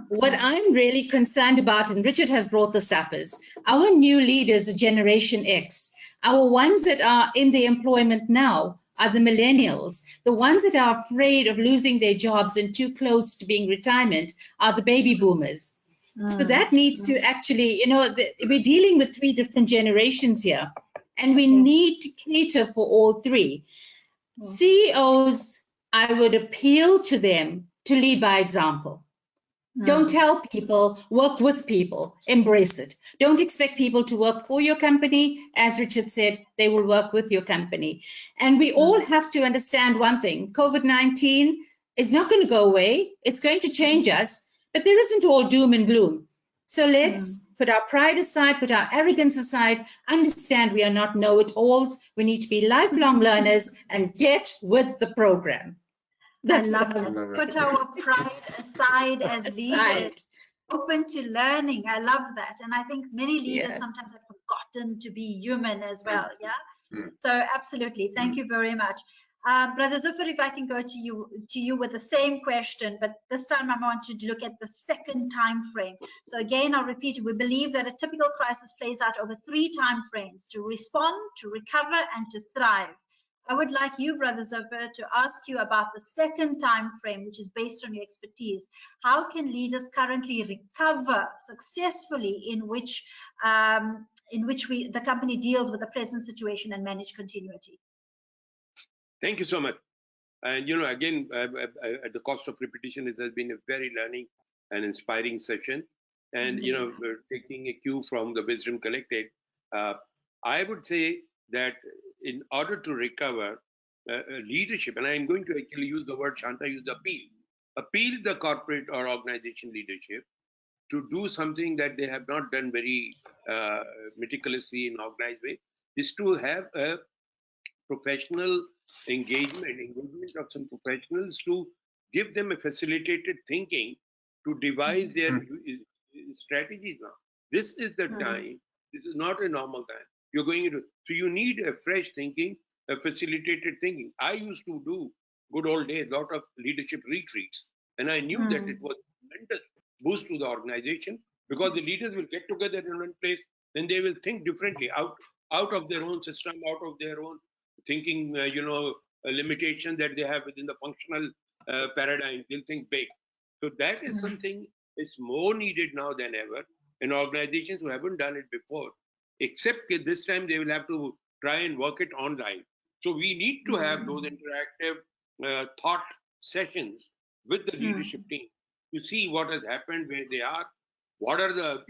What I'm really concerned about, and Richard has brought this up, is our new leaders, Generation X, our ones that are in the employment now, are the millennials. The ones that are afraid of losing their jobs and too close to being retirement are the baby boomers. So that needs to actually, we're dealing with 3 different generations here, and we need to cater for all 3. CEOs, I would appeal to them to lead by example. Don't tell people, work with people, embrace it. Don't expect people to work for your company. As Richard said, they will work with your company. And we all have to understand one thing, COVID-19 is not going to go away. It's going to change us, but there isn't all doom and gloom. So let's put our pride aside, put our arrogance aside, understand we are not know-it-alls. We need to be lifelong learners and get with the program. That's I love it. Put our pride aside as leaders, open to learning. I love that. And I think many leaders sometimes have forgotten to be human as well. Yeah. So absolutely. Thank you very much. Brother Zafar, if I can go to you with the same question, but this time I want to look at the second time frame. So again, I'll repeat it. We believe that a typical crisis plays out over 3 time frames: to respond, to recover, and to thrive. I would like you, Brother Zafar, to ask you about the second time frame, which is based on your expertise. How can leaders currently recover successfully in which the company deals with the present situation and manage continuity? Thank you so much. And again, at the cost of repetition, it has been a very learning and inspiring session. And we're taking a cue from the wisdom collected. I would say that in order to recover leadership, and I'm going to actually use the word Shanta used, appeal the corporate or organization leadership to do something that they have not done very meticulously in organized way, is to have a professional engagement of some professionals to give them a facilitated thinking to devise their strategies now. This is the time. This is not a normal time. You're going into, so you need a fresh thinking, a facilitated thinking. I used to do good old days, a lot of leadership retreats, and I knew that it was a tremendous boost to the organization because the leaders will get together in one place, then they will think differently out of their own system, out of their own thinking, limitation that they have within the functional paradigm. They'll think big. So that is something is more needed now than ever in organizations who haven't done it before, except this time they will have to try and work it online. So we need to have those interactive thought sessions with the leadership team to see what has happened, where they are, what are the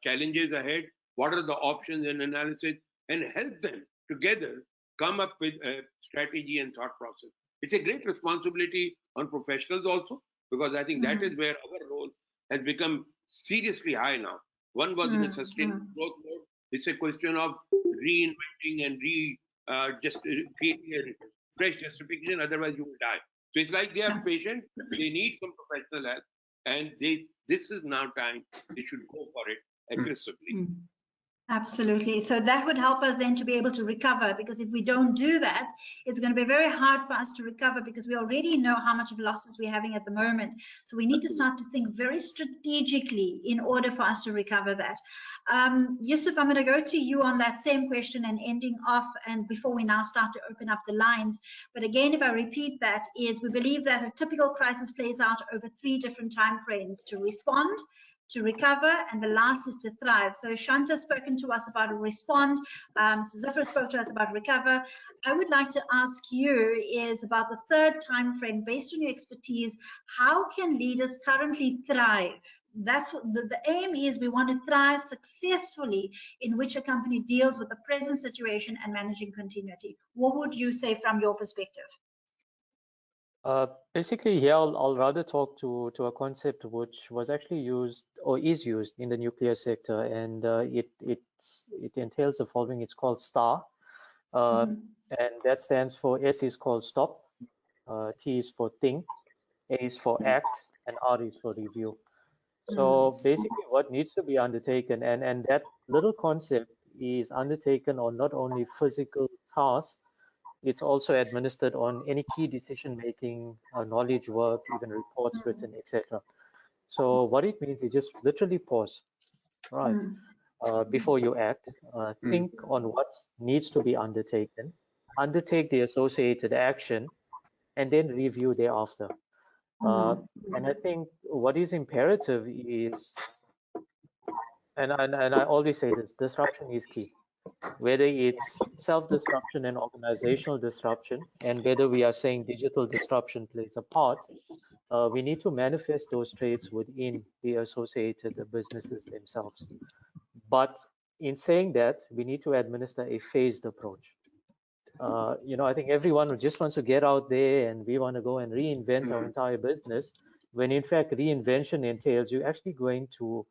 challenges ahead, what are the options and analysis, and help them together come up with a strategy and thought process. It's a great responsibility on professionals also, because I think that is where our role has become seriously high now. One was in a sustainable growth mode. It's a question of reinventing and just creating a fresh justification. Otherwise, you will die. So it's like they are patient. They need some professional help, and this is now time they should go for it aggressively. Absolutely. So that would help us then to be able to recover, because if we don't do that, it's going to be very hard for us to recover, because we already know how much of losses we're having at the moment. So we need to start to think very strategically in order for us to recover that. Yusuf, I'm going to go to you on that same question and ending off, and before we now start to open up the lines. But again, if I repeat that, is we believe that a typical crisis plays out over 3 different time frames: to respond, to recover, and the last is to thrive. So Shanta has spoken to us about respond. Zafar spoke to us about recover. I would like to ask you is about the third time frame. Based on your expertise, how can leaders currently thrive? That's what the aim is. We want to thrive successfully in which a company deals with the present situation and managing continuity. What would you say from your perspective? Basically, here I'll rather talk to a concept which was actually used or is used in the nuclear sector, and it entails the following. It's called STAR, and that stands for: S is called stop, T is for think, A is for act, and R is for review. So basically, what needs to be undertaken, and that little concept is undertaken on not only physical tasks. It's also administered on any key decision-making, knowledge work, even reports written, etc. So what it means is just literally pause, right, before you act, think on what needs to be undertaken, undertake the associated action, and then review thereafter. And I think what is imperative is, and I always say this, disruption is key. Whether it's self-disruption and organizational disruption, and whether we are saying digital disruption plays a part, we need to manifest those traits within the associated businesses themselves. But in saying that, we need to administer a phased approach. I think everyone just wants to get out there and we want to go and reinvent our entire business, when in fact reinvention entails you actually going to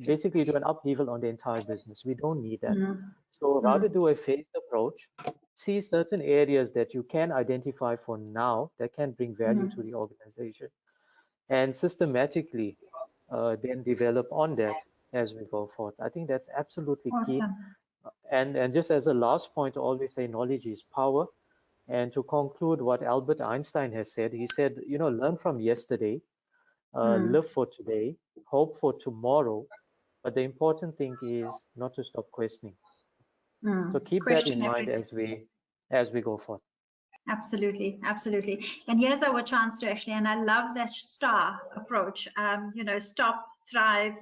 basically do an upheaval on the entire business. We don't need that. So rather do a phased approach, see certain areas that you can identify for now that can bring value to the organization, and systematically then develop on that as we go forward. I think that's absolutely key. And just as a last point, I always say knowledge is power. And to conclude what Albert Einstein has said, he said, learn from yesterday, live for today, hope for tomorrow, but the important thing is not to stop questioning. So keep that in mind as we go forward. Absolutely, absolutely. And here's our chance to actually, and I love that STAR approach. Stop, thrive,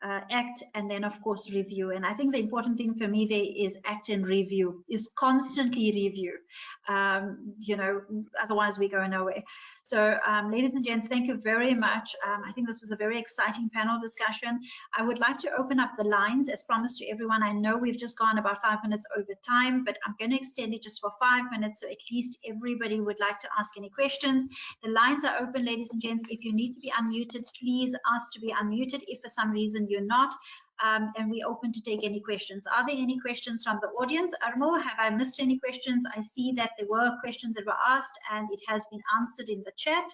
act, and then of course review. And I think the important thing for me there is act and review, is constantly review. Otherwise we go nowhere. So ladies and gents, thank you very much. I think this was a very exciting panel discussion. I would like to open up the lines as promised to everyone. I know we've just gone about 5 minutes over time, but I'm going to extend it just for 5 minutes, so at least everybody would like to ask any questions. The lines are open, ladies and gents. If you need to be unmuted, please ask to be unmuted. If for some reason you're not, and we're open to take any questions. Are there any questions from the audience? Armo, have I missed any questions? I see that there were questions that were asked and it has been answered in the chat.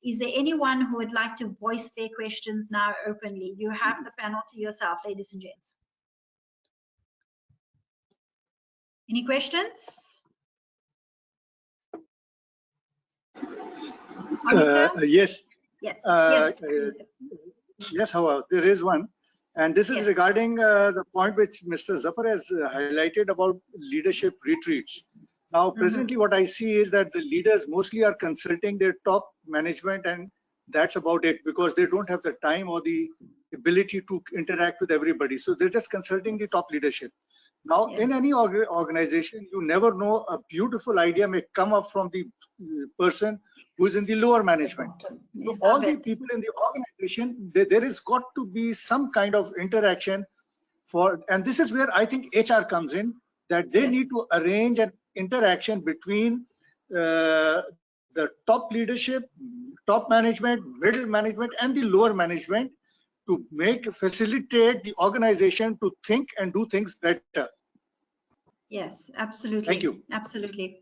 Is there anyone who would like to voice their questions now openly? You have the panel to yourself, ladies and gents. Any questions? Yes. Yes. Yes, Hawa, there is one. And this is regarding the point which Mr. Zafar has highlighted about leadership retreats. Now, presently what I see is that the leaders mostly are consulting their top management, and that's about it, because they don't have the time or the ability to interact with everybody. So they're just consulting the top leadership. Now, in any organization, you never know, a beautiful idea may come up from the person who is in the lower management. So all the people in the organization, there has got to be some kind of interaction and this is where I think HR comes in, that they need to arrange and interaction between the top leadership, top management, middle management, and the lower management to facilitate the organization to think and do things better. Yes, absolutely. Thank you. Absolutely.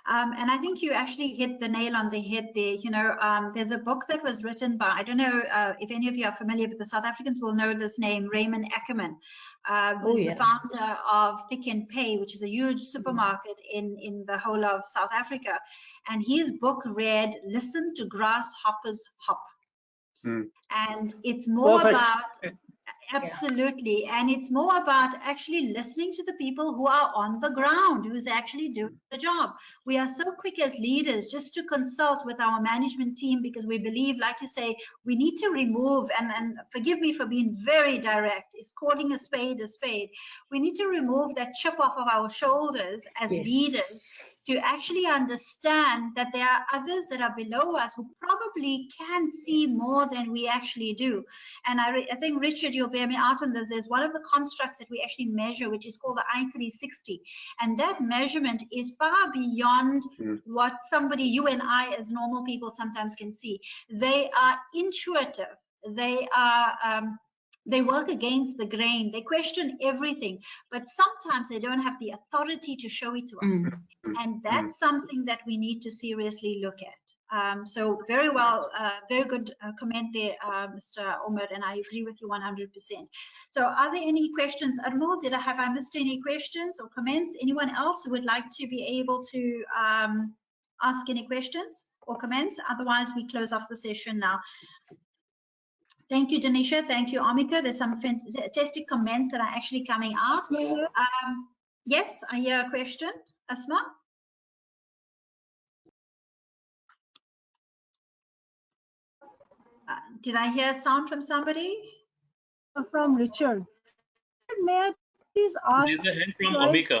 And I think you actually hit the nail on the head there. You know, there's a book that was written by, I don't know if any of you are familiar, but the South Africans will know this name, Raymond Ackerman, who's the founder of Pick n Pay, which is a huge supermarket in the whole of South Africa. And his book read, Listen to Grasshoppers Hop. And it's more about absolutely, and it's more about actually listening to the people who are on the ground, who's actually doing the job. We are so quick as leaders just to consult with our management team because we believe, like you say, we need to remove, and forgive me for being very direct, is calling a spade a spade. We need to remove that chip off of our shoulders as leaders to actually understand that there are others that are below us who probably can see more than we actually do. And I think, Richard, you'll bear me out on this. There's one of the constructs that we actually measure, which is called the I360. And that measurement is far beyond what somebody, you and I as normal people sometimes can see. They are intuitive. They are... they work against the grain. They question everything, but sometimes they don't have the authority to show it to us. And that's something that we need to seriously look at. So very well, very good comment there, Mr. Omar, and I agree with you 100%. So are there any questions? Armul, have I missed any questions or comments? Anyone else who would like to be able to ask any questions or comments? Otherwise, we close off the session now. Thank you, Danisha. Thank you, Amika. There's some fantastic comments that are actually coming out. Yes, I hear a question. Asma? Did I hear a sound from somebody? From Richard. May I please ask? There's a hand from Amika.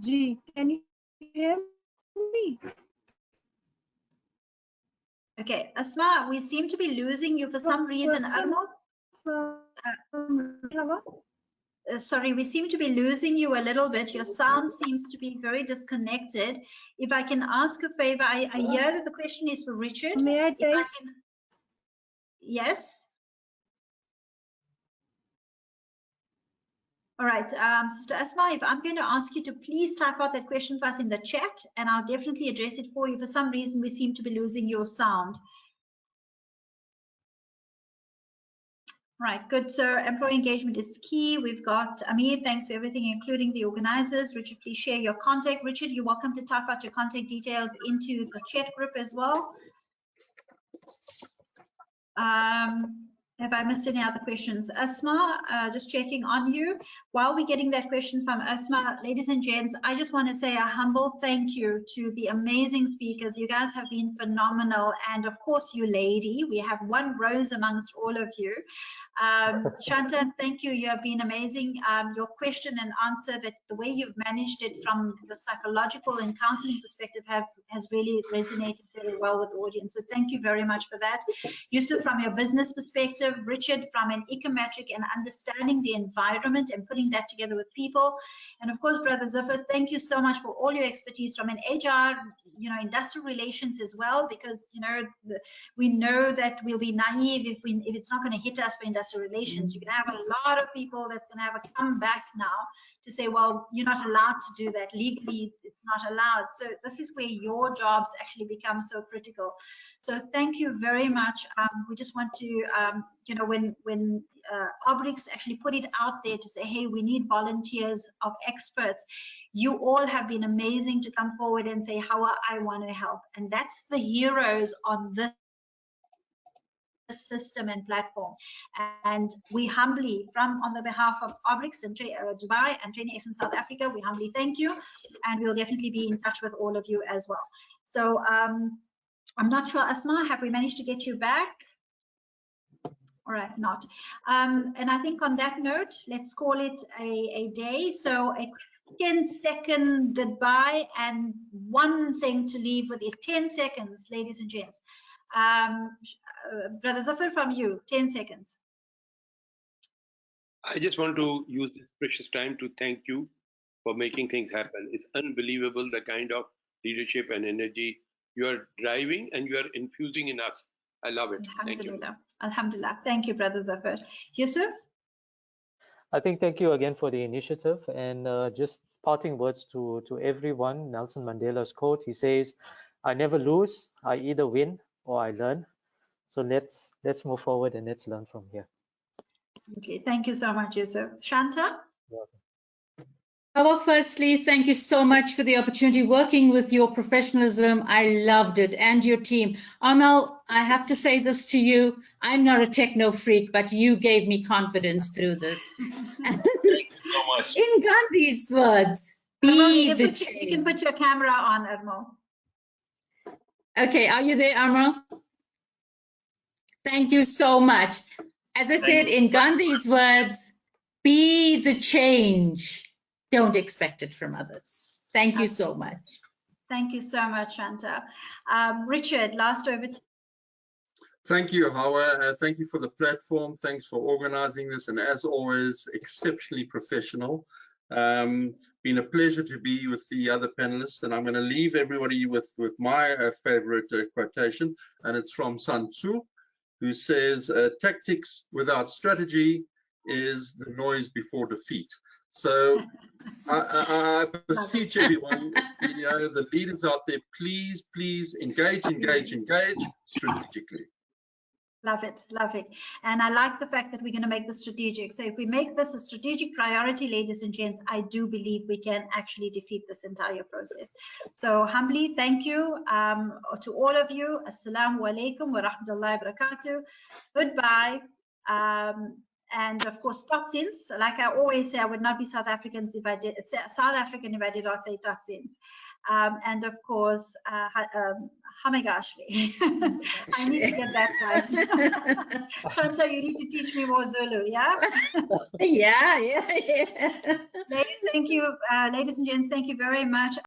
G, can you hear me? Okay, Asma, we seem to be losing you for some reason. Sorry, we seem to be losing you a little bit. Your sound seems to be very disconnected. If I can ask a favor, I hear that the question is for Richard. May I take? Yes. All right, Sister Asma, if I'm going to ask you to please type out that question for us in the chat, and I'll definitely address it for you. For some reason, we seem to be losing your sound. Right, good. So employee engagement is key. We've got Amir, thanks for everything, including the organizers. Richard, please share your contact. Richard, you're welcome to type out your contact details into the chat group as well. Have I missed any other questions? Asma, just checking on you. While we're getting that question from Asma, ladies and gents, I just want to say a humble thank you to the amazing speakers. You guys have been phenomenal. And of course, you lady, we have one rose amongst all of you. Shanta, thank you. You have been amazing. Your question and answer, that the way you've managed it from the psychological and counseling perspective has really resonated very well with the audience. So thank you very much for that. Yusuf, from your business perspective, Richard, from an ecometric and understanding the environment and putting that together with people. And of course, Brother Zafar, thank you so much for all your expertise from an HR, industrial relations as well, because, we know that we'll be naive if it's not going to hit us for industrial relations. You're going to have a lot of people that's going to have a comeback now to say, well, you're not allowed to do that. Legally, it's not allowed. So this is where your jobs actually become so critical. So thank you very much. We just want to, when Orbrix actually put it out there to say, hey, we need volunteers of experts, you all have been amazing to come forward and say, Hawa, I want to help. And that's the heroes on this system and platform. And we humbly, on the behalf of Orbrix and Dubai and Training Excellence South Africa, we humbly thank you, and we'll definitely be in touch with all of you as well. So I'm not sure, Asma, have we managed to get you back? All right, not. And I think on that note, let's call it a day. So a 10-second goodbye and one thing to leave with it. 10 seconds, ladies and gents. Brother Zafar, from you, 10 seconds. I just want to use this precious time to thank you for making things happen. It's unbelievable the kind of leadership and energy you are driving and you are infusing in us. I love it. Thank you. Alhamdulillah. Alhamdulillah. Thank you, Brother Zafar. Yusuf? I think thank you again for the initiative, and just parting words to everyone. Nelson Mandela's quote, he says, "I never lose, I either win or I learn." So let's move forward and let's learn from here. Absolutely. Thank you so much, Yusuf. Shanta? You're welcome. Well, firstly, thank you so much for the opportunity working with your professionalism. I loved it, and your team. Amal, I have to say this to you. I'm not a techno freak, but you gave me confidence through this. Thank you so much. In Gandhi's words, Armo, be you the can put your camera on, Armo. Okay, are you there, Amal? Thank you so much. As I said, in Gandhi's words, be the change. Don't expect it from others. Thank you so much. Thank you so much, Shanta. Richard, last over to Thank you, Hawa. Thank you for the platform. Thanks for organizing this, and as always, exceptionally professional. Been a pleasure to be with the other panelists, and I'm going to leave everybody with my favorite quotation, and it's from Sun Tzu, who says, "Tactics without strategy is the noise before defeat." So I beseech everyone, the leaders out there, please engage strategically. Love it, love it. And I like the fact that we're going to make this strategic. So if we make this a strategic priority, ladies and gents, I do believe we can actually defeat this entire process. So humbly, thank you to all of you. Assalamu alaikum wa rahmatullahi wa barakatuh. Goodbye. And of course, Totsins, like I always say, I would not be South African if I did not say Totsins. And of course, Hamegashli. I need to get that right. Shanta, you need to teach me more Zulu, yeah? Yeah. Ladies, thank you. Ladies and gents, thank you very much.